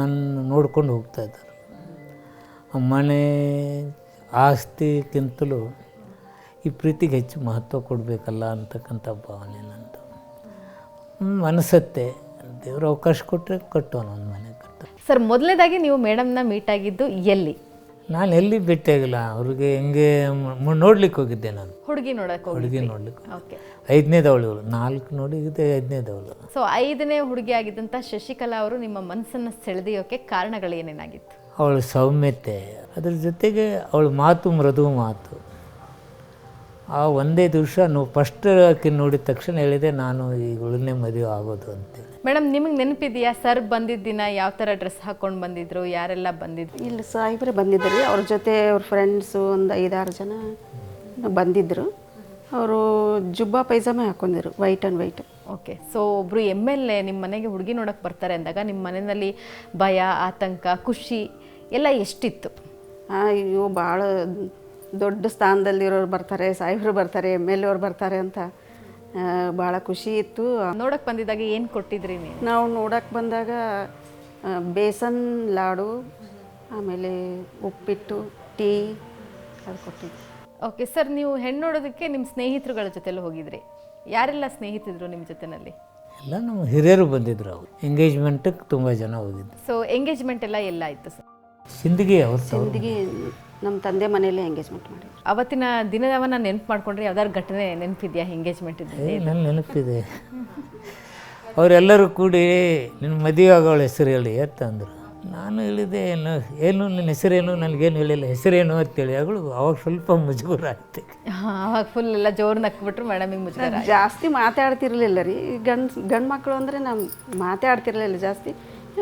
ನನ್ನ ನೋಡ್ಕೊಂಡು ಹೋಗ್ತಾಯಿದ್ದಾರೆ. ಆ ಮನೆ ಆಸ್ತಿಗಿಂತಲೂ ಈ ಪ್ರೀತಿಗೆ ಹೆಚ್ಚು ಮಹತ್ವ ಕೊಡಬೇಕಲ್ಲ ಅಂತಕ್ಕಂಥ ಭಾವನೆ ನಂದು. ಮನಸ್ಸತ್ತೆ, ದೇವರು ಅವಕಾಶ ಕೊಟ್ಟರೆ ಕಟ್ಟೋಣ ಒಂದು ಮನೆ ಕಟ್ಟ. ಸರ್, ಮೊದಲನೇದಾಗಿ ನೀವು ಮೇಡಮ್ನ ಮೀಟ್ ಆಗಿದ್ದು ಎಲ್ಲಿ? ನಾನು ಎಲ್ಲಿ ಭೇಟಿಯಾಗಿಲ್ಲ, ಅವ್ರಿಗೆ ಹೆಂಗೆ ನೋಡ್ಲಿಕ್ಕೆ ಹೋಗಿದ್ದೆ. ನಾನು ಹುಡುಗಿ ನೋಡಕ್ಕೆ ಹುಡುಗಿ ನೋಡ್ಲಿಕ್ಕೆ. ಓಕೆ. 5ನೇದವಳು 4 ನೋಡಿದ್ದೆ, 5ನೇದವಳು. ಸೊ 5ನೇ ಹುಡುಗಿ ಆಗಿದ್ದಂಥ ಶಶಿಕಲಾ ಅವರು ನಿಮ್ಮ ಮನಸ್ಸನ್ನು ಸೆಳೆದಿಯೋಕ್ಕೆ ಕಾರಣಗಳೇನೇನಾಗಿತ್ತು? ಅವಳ ಸೌಮ್ಯತೆ, ಅದ್ರ ಜೊತೆಗೆ ಅವಳ ಮಾತು ಮೃದು ಮಾತು. ಆ ಒಂದೇ ದಿವಸ ಫಸ್ಟ್ ಆಕೆ ನೋಡಿದ ತಕ್ಷಣ ಹೇಳಿದೆ, ನಾನು ಈಗಳನ್ನೇ ಮದುವೆ ಆಗೋದು ಅಂತೇಳಿ. ಮೇಡಮ್, ನಿಮಗೆ ನೆನಪಿದೆಯಾ ಸರ್ ಬಂದಿದ್ದ ದಿನ ಯಾವ ಥರ ಡ್ರೆಸ್ ಹಾಕ್ಕೊಂಡು ಬಂದಿದ್ರು, ಯಾರೆಲ್ಲ ಬಂದಿದ್ರು? ಇಲ್ಲಿ ಸಾಹೇಬ್ರೆ ಬಂದಿದ್ದರು, ಅವ್ರ ಜೊತೆ ಅವ್ರ ಫ್ರೆಂಡ್ಸು ಒಂದು 5-6 ಜನ ಬಂದಿದ್ದರು. ಅವರು ಜುಬ್ಬಾ ಪೈಜಾಮೆ ಹಾಕ್ಕೊಂಡಿದ್ರು, white and white. Okay. So ಒಬ್ಬರು MLA ನಿಮ್ಮ ಮನೆಗೆ ಹುಡುಗಿ ನೋಡೋಕ್ಕೆ ಬರ್ತಾರೆ ಅಂದಾಗ ನಿಮ್ಮ ಮನೆಯಲ್ಲಿ ಭಯ, ಆತಂಕ, ಖುಷಿ ಎಲ್ಲ ಎಷ್ಟಿತ್ತು? ಅಯ್ಯೋ, ಭಾಳ ದೊಡ್ಡ ಸ್ಥಾನದಲ್ಲಿರೋರು ಬರ್ತಾರೆ, ಸಾಹೇಬ್ರು ಬರ್ತಾರೆ, MLA ಅವ್ರು ಬರ್ತಾರೆ ಅಂತ ಭಾಳ ಖುಷಿ ಇತ್ತು. ನೋಡೋಕ್ಕೆ ಬಂದಿದ್ದಾಗ ಏನು ಕೊಟ್ಟಿದ್ರಿ ನೀವು? ನಾವು ನೋಡೋಕ್ಕೆ ಬಂದಾಗ ಬೇಸನ್ ಲಾಡು, ಆಮೇಲೆ ಉಪ್ಪಿಟ್ಟು, ಟೀ ಅದು ಕೊಟ್ಟಿದ್ವಿ. ಓಕೆ ಸರ್, ನೀವು ಹೆಣ್ಣು ನೋಡೋದಕ್ಕೆ ನಿಮ್ಮ ಸ್ನೇಹಿತರುಗಳ ಜೊತೆಲ್ಲ ಹೋಗಿದ್ರಿ. ಯಾರೆಲ್ಲ ಸ್ನೇಹಿತರು ನಿಮ್ಮ ಜೊತೆಯಲ್ಲಿ? ಎಲ್ಲ ನಮ್ಮ ಹಿರಿಯರು ಬಂದಿದ್ರು. ಅವರು ಎಂಗೇಜ್ಮೆಂಟಿಗೆ ತುಂಬ ಜನ ಹೋಗಿದ್ರು. ಸೊ ಎಂಗೇಜ್ಮೆಂಟ್ ಎಲ್ಲ ಆಯಿತು ಸರ್? ಸಿಂದಗಿ ಅವ್ರ ಸಿಂದಗಿ ನಮ್ಮ ತಂದೆ ಮನೆಯಲ್ಲೇ ಎಂಗೇಜ್ಮೆಂಟ್ ಮಾಡಿದ್ರು. ಅವತ್ತಿನ ದಿನವನ್ನ ನೆನಪು ಮಾಡ್ಕೊಂಡ್ರೆ ಯಾವ್ದಾದ್ರು ಘಟನೆ ನೆನಪಿದೆಯಾ ಎಂಗೇಜ್ಮೆಂಟ್ ಇದ್ದಲ್ಲಿ? ನನ್ನ ನೆನಪಿದೆ. ಅವರೆಲ್ಲರೂ ಕೂಡಿ ನಿನ್ನ ಮದುವೆ ಆಗೋಳ ಹೆಸರು ಹೇಳಿ ಅಂತಂದರು. ನಾನು ಹೇಳಿದೆ ಏನು ನಿನ್ನ ಹೆಸರೇನು, ನನಗೇನು ಹೇಳಿಲ್ಲ, ಹೆಸರೇನು ಅಂತೇಳಿ. ಅವಾಗ ಸ್ವಲ್ಪ ಮುಜುಗರ ಆಯ್ತು. ಅವಾಗ ಫುಲ್ ಎಲ್ಲ ಜೋರು ನಕ್ಬಿಟ್ರು ಮೇಡಮಿಗೆ ಮುಜುಗರ. ಜಾಸ್ತಿ ಮಾತಾಡ್ತಿರ್ಲಿಲ್ಲ ರೀ. ಗಂಡು ಮಕ್ಕಳು ಅಂದರೆ ನಾವು ಮಾತಾಡ್ತಿರ್ಲಿಲ್ಲ ಜಾಸ್ತಿ.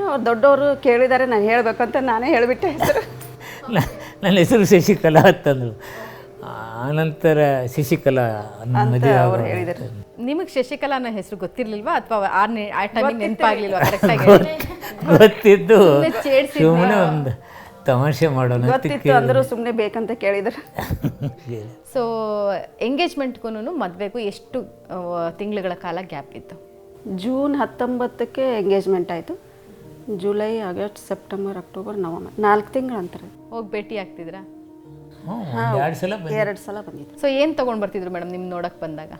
ಅವ್ರು ದೊಡ್ಡವರು ಕೇಳಿದ್ದಾರೆ, ನಾನು ಹೇಳಬೇಕಂತ ನಾನೇ ಹೇಳಿಬಿಟ್ಟೆ ಹೆಸರು. ನನ್ನ ಹೆಸರು ಶಶಿಕಲಾ ಅಂತಂದರು. ಆನಂತರ ಶಶಿಕಲಾ ಮದುವೆ ಅವ್ರು ಹೇಳಿದ್ದಾರೆ. ನಿಮಗೆ ಶಶಿಕಲಾ ಅನ್ನೋ ಹೆಸರು ಗೊತ್ತಿರ್ಲಿಲ್ವಾ ಅಥವಾ ಆ ಟೈಮಿಗೆ ನೆನಪಾಗ್ಲಿಲ್ವಾ? ಗೊತ್ತಿದ್ದು ಚೇಡ್ಸಿ ಸುಮ್ಮನೆ ಒಂದು ತಮಾಷೆ ಮಾಡೋಣ ಅಂತ ಗೊತ್ತಿತ್ತು ಅಂದರೂ ಸುಮ್ಮನೆ ಬೇಕಂತ ಕೇಳಿದ್ರು. ಸೊ ಎಂಗೇಜ್ಮೆಂಟ್ಗೂ ಮದುವೆಗೂ ಎಷ್ಟು ತಿಂಗಳುಗಳ ಕಾಲ ಗ್ಯಾಪ್ ಇತ್ತು? ಜೂನ್ 19ಕ್ಕೆ ಎಂಗೇಜ್ಮೆಂಟ್ ಆಯಿತು. July, August, September, October, November 4 ತಿಂಗಳು ಅಂತಾರೆ. ಹೋಗಿ ಭೇಟಿ ಆಗ್ತಿದ್ರಾ? 2 ಸಲ 2 ಸಲ ಬಂದಿದ್ದು. ಸೊ ಏನು ತೊಗೊಂಡು ಬರ್ತಿದ್ರು ಮೇಡಮ್ ನಿಮ್ಮ ನೋಡಕ್ಕೆ ಬಂದಾಗ?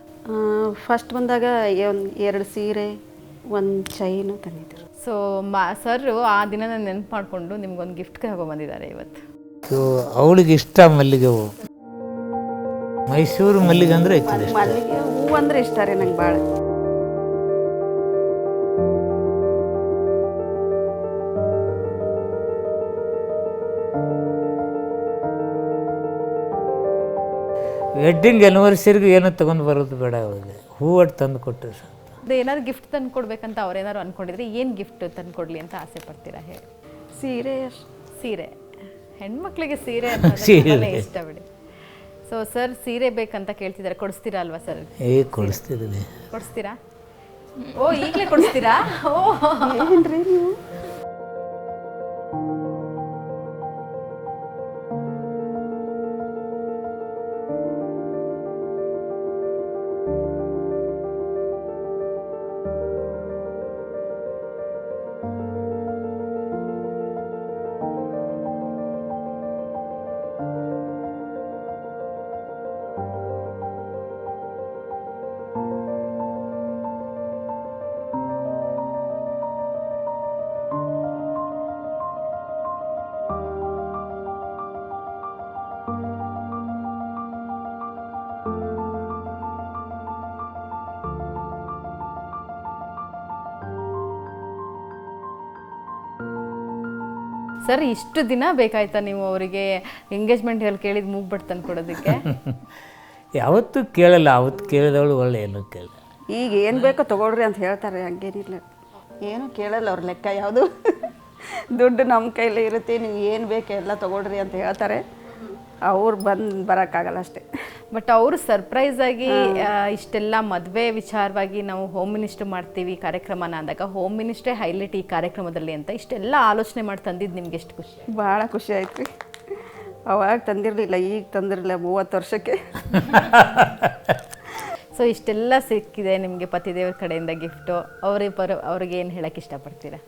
ಫಸ್ಟ್ ಬಂದಾಗ 2 ಸೀರೆ, 1 ಚೈನು ತಂದಿದ್ರು. ಸೊ ಸರ್ ಆ ದಿನನ ನೆನಪು ಮಾಡಿಕೊಂಡು ನಿಮ್ಗೊಂದು ಗಿಫ್ಟ್ ತಗೊಂಡ್ಬಂದಿದ್ದಾರೆ ಇವತ್ತು. ಸೊ ಅವಳಿಗೆ ಇಷ್ಟ ಮಲ್ಲಿಗೆ ಹೂವು, ಮೈಸೂರು ಮಲ್ಲಿಗೆ ಅಂದರೆ ಮಲ್ಲಿಗೆ ಹೂವು ಅಂದರೆ ಇಷ್ಟ ರೀ ನಂಗೆ ಭಾಳ. ವೆಡ್ಡಿಂಗ್ ಆ್ಯನಿವರ್ಸರಿಗೂ ಏನೋ ತೊಗೊಂಡು ಬರೋದು ಬೇಡ, ಅವಳಿಗೆ ಹೂವು ತಂದು ಕೊಟ್ಟರು ಸರ್. ಅದು ಏನಾದ್ರು ಗಿಫ್ಟ್ ತಂದು ಕೊಡ್ಬೇಕಂತ ಅವ್ರೇನಾದ್ರು ಅಂದ್ಕೊಂಡಿದ್ರೆ ಏನು ಗಿಫ್ಟ್ ತಂದು ಕೊಡಲಿ ಅಂತ ಆಸೆ ಪಡ್ತೀರಾ ಹೇಳಿ? ಸೀರೆ. ಸೀರೆ. ಹೆಣ್ಮಕ್ಳಿಗೆ ಸೀರೆ ಅಂತಂದ್ರೆ ಇಷ್ಟ ಬಿಡಿ. ಸೊ ಸರ್ ಸೀರೆ ಬೇಕಂತ ಕೇಳ್ತಿದ್ದಾರೆ, ಕೊಡಿಸ್ತೀರಾ ಅಲ್ವಾ ಸರ್? ಕೊಡಿಸ್ತಿದ್ದೀನಿ. ಕೊಡಿಸ್ತೀರಾ? ಓ ಈಗಲೇ ಕೊಡಿಸ್ತೀರಾ? ಓ ಏನ್ರಿ ನೀವು? ಸರ್ ಇಷ್ಟು ದಿನ ಬೇಕಾಯ್ತಾ ನೀವು ಅವರಿಗೆ ಎಂಗೇಜ್ಮೆಂಟ್ ಹೇಳಿ ಕೇಳಿದ ಮೂಗ್ಬಟ್ಟು ತಂದು ಕೊಡೋದಕ್ಕೆ? ಯಾವತ್ತೂ ಕೇಳಲ್ಲ, ಅವತ್ತು ಕೇಳಿದವಳು ಒಳ್ಳೆ ಏನೂ ಕೇಳ. ಈಗ ಏನು ಬೇಕೋ ತೊಗೊಳ್ರಿ ಅಂತ ಹೇಳ್ತಾರೆ, ಹಂಗೇನಿಲ್ಲ. ಏನೂ ಕೇಳಲ್ಲ ಅವ್ರ ಲೆಕ್ಕ ಯಾವುದು. ದುಡ್ಡು ನಮ್ಮ ಕೈಲೇ ಇರುತ್ತೆ, ನೀವು ಏನು ಬೇಕು ಎಲ್ಲ ತೊಗೊಳ್ರಿ ಅಂತ ಹೇಳ್ತಾರೆ. ಅವ್ರು ಬರೋಕ್ಕಾಗಲ್ಲ ಅಷ್ಟೇ. ಬಟ್ ಅವರು ಸರ್ಪ್ರೈಸ್ ಆಗಿ ಇಷ್ಟೆಲ್ಲ ಮದುವೆ ವಿಚಾರವಾಗಿ ನಾವು ಹೋಮ್ ಮಿನಿಸ್ಟರ್ ಮಾಡ್ತೀವಿ ಕಾರ್ಯಕ್ರಮನ ಅಂದಾಗ ಹೋಮ್ ಮಿನಿಸ್ಟ್ರೇ ಹೈಲೈಟ್ ಈ ಕಾರ್ಯಕ್ರಮದಲ್ಲಿ ಅಂತ ಇಷ್ಟೆಲ್ಲ ಆಲೋಚನೆ ಮಾಡಿ ತಂದಿದ್ದು ನಿಮ್ಗೆ ಎಷ್ಟು ಖುಷಿ? ಭಾಳ ಖುಷಿ ಆಯ್ತು ರೀ. ಅವಾಗ ತಂದಿರಲಿಲ್ಲ, ಈಗ ತಂದಿರಲಿಲ್ಲ 30 ವರ್ಷಕ್ಕೆ. ಸೊ ಇಷ್ಟೆಲ್ಲ ಸಿಕ್ಕಿದೆ ನಿಮಗೆ ಪತಿದೇವ್ರ ಕಡೆಯಿಂದ ಗಿಫ್ಟು. ಅವ್ರಿಗೆ ಏನು ಹೇಳಕ್ಕೆ ಇಷ್ಟಪಡ್ತೀರಾ?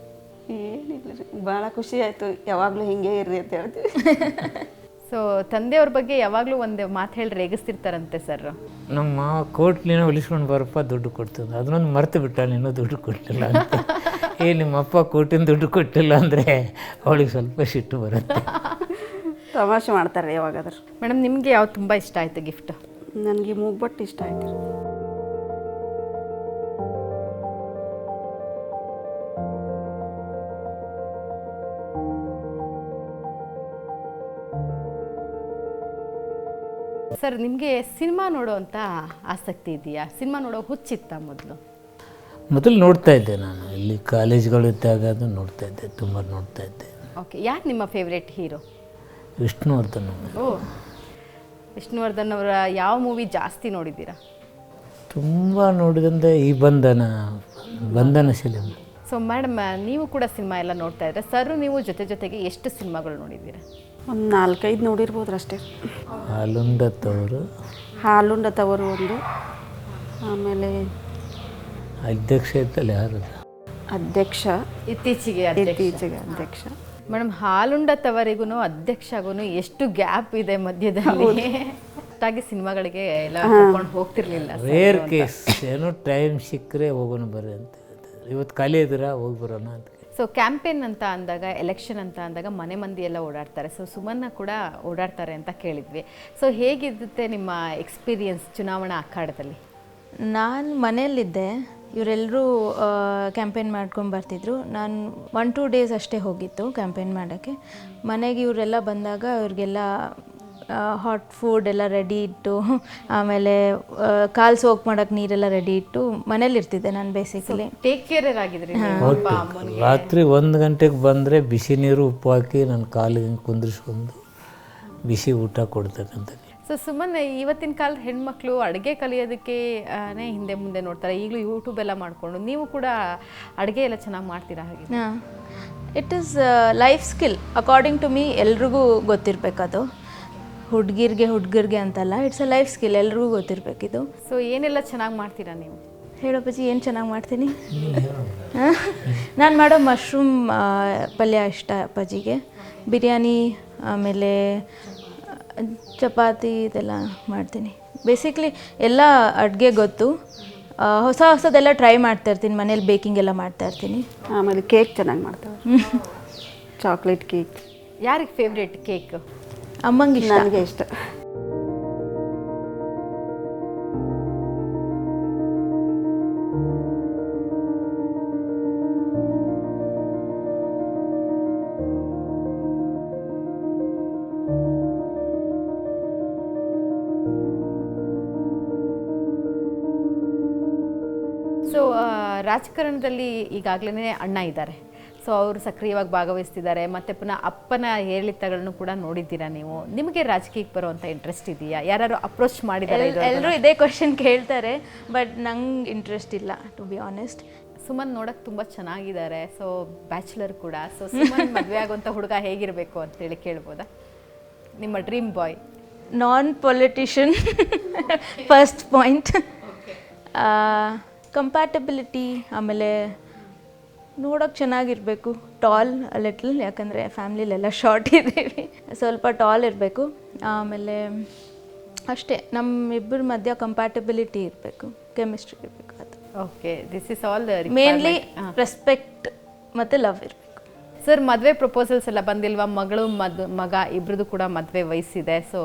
ಏನಿಲ್ಲ ರೀ, ಭಾಳ ಖುಷಿ ಆಯಿತು. ಯಾವಾಗಲೂ ಹಿಂಗೆ ಇರ್ರಿ ಅಂತ ಹೇಳ್ತೀವಿ. ಸೊ ತಂದೆಯವ್ರ ಬಗ್ಗೆ ಯಾವಾಗಲೂ ಒಂದು ಮಾತು ಹೇಳಿ ರೇಗಿಸ್ತಿರ್ತಾರಂತೆ ಸರ್. ನಮ್ಮ ಮಾವ ಕೋಟ್ಲಿನ ಹೊಲಿಸ್ಕೊಂಡು ಬರಪ್ಪ ದುಡ್ಡು ಕೊಡ್ತದೆ, ಅದನ್ನೊಂದು ಮರ್ತು ಬಿಟ್ಟ, ಇನ್ನೂ ದುಡ್ಡು ಕೊಟ್ಟಿಲ್ಲ ಅಂತ. ನಿಮ್ಮಪ್ಪ ಕೋಟಿನ ದುಡ್ಡು ಕೊಟ್ಟಿಲ್ಲ ಅಂದರೆ ಅವಳಿಗೆ ಸ್ವಲ್ಪ ಸಿಟ್ಟು ಬರುತ್ತೆ. ತಮಾಷೆ ಮಾಡ್ತಾರೆ ಯಾವಾಗಾದ್ರೂ. ಮೇಡಮ್ ನಿಮಗೆ ಯಾವ್ದು ತುಂಬ ಇಷ್ಟ ಆಯಿತು ಗಿಫ್ಟ್? ನನಗೆ ಮೂಗ್ಬಟ್ಟು ಇಷ್ಟ ಆಯ್ತು. ಸರ್ ನಿಮಗೆ ಸಿನಿಮಾ ನೋಡೋವಂಥ ಆಸಕ್ತಿ ಇದೆಯಾ? ಸಿನಿಮಾ ನೋಡೋ ಹುಚ್ಚಿತ್ತ ಮೊದಲು ನೋಡ್ತಾ ಇದ್ದೆ ನಾನು. ಇಲ್ಲಿ ಕಾಲೇಜ್ಗಳಿದ್ದಾಗ ಅದು ನೋಡ್ತಾ ಇದ್ದೆ, ತುಂಬ ನೋಡ್ತಾ ಇದ್ದೆ. ಓಕೆ, ಯಾರು ನಿಮ್ಮ ಫೇವ್ರೇಟ್ ಹೀರೋ? ವಿಷ್ಣುವರ್ಧನ್. ಓ, ವಿಷ್ಣುವರ್ಧನ್ ಅವರ ಯಾವ ಮೂವಿ ಜಾಸ್ತಿ ನೋಡಿದ್ದೀರಾ? ತುಂಬ ನೋಡಿದಂತೆ ಈ ಬಂಧನ ಫಿಲಿಮ್. ಸೊ ಮೇಡಮ್ ನೀವು ಕೂಡ ಸಿನಿಮಾ ಎಲ್ಲ ನೋಡ್ತಾ ಇದ್ರೆ ಸರ್ ನೀವು ಜೊತೆಗೆ ಎಷ್ಟು ಸಿನಿಮಾಗಳು ನೋಡಿದ್ದೀರಾ? ಒಂದು 4-5 ನೋಡಿರ್ಬೋದು ಅಷ್ಟೇ. ಹಾಲುಂಡ ತವರು ಒಂದು, ಆಮೇಲೆ ಅಧ್ಯಕ್ಷ ಇತ್ತಲ್ಲ, ಯಾರು ಅಧ್ಯಕ್ಷ, ಇತ್ತೀಚೆಗೆ ಅಧ್ಯಕ್ಷ. ಮೇಡಮ್ ಹಾಲುಂಡ ತವರಿಗೂ ಅಧ್ಯಕ್ಷಗೂ ಎಷ್ಟು ಗ್ಯಾಪ್ ಇದೆ ಮಧ್ಯದಲ್ಲಿ. ಅಷ್ಟಾಗಿ ಸಿನಿಮಾಗಳಿಗೆ ಎಲ್ಲ ಕರ್ಕೊಂಡು ಹೋಗ್ತಿರ್ಲಿಲ್ಲ. ರೇರ್ ಕೇಸ್, ಏನೋ ಟೈಮ್ ಸಿಕ್ಕರೆ ಹೋಗೋಣ ಬರ್ರಿ ಅಂತ ಹೇಳ್ತಾರೆ. ಇವತ್ತು ಖಾಲಿ ಇದ್ದೀರಾ, ಹೋಗಿ ಬರೋಣ ಅಂತ. ಸೊ ಕ್ಯಾಂಪೇನ್ ಅಂತ ಅಂದಾಗ, ಎಲೆಕ್ಷನ್ ಅಂತ ಅಂದಾಗ ಮನೆ ಮಂದಿ ಎಲ್ಲ ಓಡಾಡ್ತಾರೆ. ಸೊ ಸುಮನ್ನ ಕೂಡ ಓಡಾಡ್ತಾರೆ ಅಂತ ಕೇಳಿದ್ವಿ. ಸೊ ಹೇಗಿರುತ್ತೆ ನಿಮ್ಮ ಎಕ್ಸ್ಪೀರಿಯನ್ಸ್ ಚುನಾವಣಾ ಅಖಾಡದಲ್ಲಿ? ನಾನು ಮನೆಯಲ್ಲಿದ್ದೆ, ಇವರೆಲ್ಲರೂ ಕ್ಯಾಂಪೇನ್ ಮಾಡ್ಕೊಂಡು ಬರ್ತಿದ್ರು. ನಾನು 1-2 ಡೇಸ್ ಅಷ್ಟೇ ಹೋಗಿತ್ತು ಕ್ಯಾಂಪೇನ್ ಮಾಡೋಕ್ಕೆ. ಮನೆಗೆ ಇವರೆಲ್ಲ ಬಂದಾಗ ಅವ್ರಿಗೆಲ್ಲ ಹಾಟ್ ಫುಡ್ ಎಲ್ಲ ರೆಡಿ ಇಟ್ಟು, ಆಮೇಲೆ ಕಾಲು ಸೋಕ್ ಮಾಡೋಕ್ಕೆ ನೀರೆಲ್ಲ ರೆಡಿ ಇಟ್ಟು ಮನೇಲಿ ಇರ್ತಿದ್ದೆ ನಾನು ಬೇಸಿಕಲಿ. ಟೇಕ್ ಕೇರರ್ ಆಗಿದ್ರಿ ರಾತ್ರಿ 1 ಗಂಟೆಗೆ ಬಂದರೆ ಬಿಸಿ ನೀರು ಉಪ್ಪು ಹಾಕಿ ನನ್ನ ಕಾಲಿಗೆ ಕುಂದಿಸ್ಕೊಂಡು ಬಿಸಿ ಊಟ ಕೊಡ್ತಕ್ಕಂಥ. ಸೊ ಸುಮ್ಮನ್ ಇವತ್ತಿನ ಕಾಲದ ಹೆಣ್ಮಕ್ಳು ಅಡುಗೆ ಕಲಿಯೋದಕ್ಕೆ ಹಿಂದೆ ಮುಂದೆ ನೋಡ್ತಾರೆ. ಈಗಲೂ ಯೂಟ್ಯೂಬ್ ಎಲ್ಲ ಮಾಡಿಕೊಂಡು ನೀವು ಕೂಡ ಅಡುಗೆ ಎಲ್ಲ ಚೆನ್ನಾಗಿ ಮಾಡ್ತೀರಾ ಹಾಗೆ? ಹಾಂ, it is life skill according to me. ಎಲ್ರಿಗೂ ಗೊತ್ತಿರಬೇಕದು, ಹುಡುಗಿರ್ಗೆ ಅಂತಲ್ಲ, ಇಟ್ಸ್ ಅ ಲೈಫ್ ಸ್ಕಿಲ್, ಎಲ್ರಿಗೂ ಗೊತ್ತಿರಬೇಕಿದು. ಸೊ ಏನೆಲ್ಲ ಚೆನ್ನಾಗಿ ಮಾಡ್ತೀರಾ ನೀವು? ಹೇಳೋಪ್ಪಾಜಿ ಏನು ಚೆನ್ನಾಗಿ ಮಾಡ್ತೀನಿ? ನಾನು ಮಾಡೋ ಮಶ್ರೂಮ್ ಪಲ್ಯ ಇಷ್ಟ ಅಪ್ಪಾಜಿಗೆ, ಬಿರಿಯಾನಿ, ಆಮೇಲೆ ಚಪಾತಿ ಇದೆಲ್ಲ ಮಾಡ್ತೀನಿ. ಬೇಸಿಕ್ಲಿ ಎಲ್ಲ ಅಡುಗೆ ಗೊತ್ತು. ಹೊಸದೆಲ್ಲ ಟ್ರೈ ಮಾಡ್ತಾಯಿರ್ತೀನಿ, ಮನೇಲಿ ಬೇಕಿಂಗ್ ಎಲ್ಲ ಮಾಡ್ತಾಯಿರ್ತೀನಿ. ಆಮೇಲೆ ಕೇಕ್ ಚೆನ್ನಾಗಿ ಮಾಡ್ತಾರೆ, ಚಾಕ್ಲೇಟ್ ಕೇಕ್. ಯಾರಿಗೆ ಫೇವ್ರೇಟ್ ಕೇಕ್? ಅಮ್ಮಂಗೆ ಇಷ್ಟ, ನನಗೆ ಇಷ್ಟ. ಸೊ ರಾಜಕಾರಣದಲ್ಲಿ ಈಗಾಗಲೇ ಅಣ್ಣ ಇದ್ದಾರೆ, ಸೊ ಅವರು ಸಕ್ರಿಯವಾಗಿ ಭಾಗವಹಿಸ್ತಿದ್ದಾರೆ. ಮತ್ತು ಪುನಃ ಅಪ್ಪನ ಏರಿಳಿತಗಳನ್ನು ಕೂಡ ನೋಡಿದ್ದೀರಾ ನೀವು. ನಿಮಗೆ ರಾಜಕೀಯಕ್ಕೆ ಬರುವಂಥ ಇಂಟ್ರೆಸ್ಟ್ ಇದೆಯಾ? ಯಾರು ಅಪ್ರೋಚ್ ಮಾಡಿದ್ದಾರೆ? ಎಲ್ಲರೂ ಇದೇ ಕ್ವಶನ್ ಕೇಳ್ತಾರೆ, ಬಟ್ ನಂಗೆ ಇಂಟ್ರೆಸ್ಟ್ ಇಲ್ಲ ಟು ಬಿ ಆನೆಸ್ಟ್. ಸುಮನ್ ನೋಡೋಕೆ ತುಂಬ ಚೆನ್ನಾಗಿದ್ದಾರೆ, ಸೊ ಬ್ಯಾಚುಲರ್ ಕೂಡ. ಸೊ ಸುಮನ್ ಮದುವೆ ಆಗುವಂಥ ಹುಡುಗ ಹೇಗಿರಬೇಕು ಅಂತೇಳಿ ಕೇಳ್ಬೋದಾ? ನಿಮ್ಮ ಡ್ರೀಮ್ ಬಾಯ್? ನಾನ್ ಪೊಲಿಟಿಷಿಯನ್ ಫಸ್ಟ್ ಪಾಯಿಂಟ್. ಕಂಪ್ಯಾಟಬಿಲಿಟಿ, ಆಮೇಲೆ ನೋಡೋಕೆ ಚೆನ್ನಾಗಿರಬೇಕು, ಟಾಲ್ ಲಿಟ್ಲ್, ಯಾಕಂದರೆ ಫ್ಯಾಮ್ಲಿಲೆಲ್ಲ ಶಾರ್ಟ್ ಇದ್ದೀವಿ, ಸ್ವಲ್ಪ ಟಾಲ್ ಇರಬೇಕು. ಆಮೇಲೆ ಅಷ್ಟೇ, ನಮ್ಮಿಬ್ಬರ ಮಧ್ಯ ಕಂಪ್ಯಾಟಬಿಲಿಟಿ ಇರಬೇಕು, ಕೆಮಿಸ್ಟ್ರಿ ಇರಬೇಕು, ಅದು. Okay, this is all. Mainly respect ಮತ್ತು ಲವ್ ಇರಬೇಕು. ಸರ್, ಮದುವೆ ಪ್ರಪೋಸಲ್ಸ್ ಎಲ್ಲ ಬಂದಿಲ್ವಾ? ಮಗ ಇಬ್ಬರದು ಕೂಡ ಮದುವೆ ವಯಸ್ಸಿದೆ. ಸೊ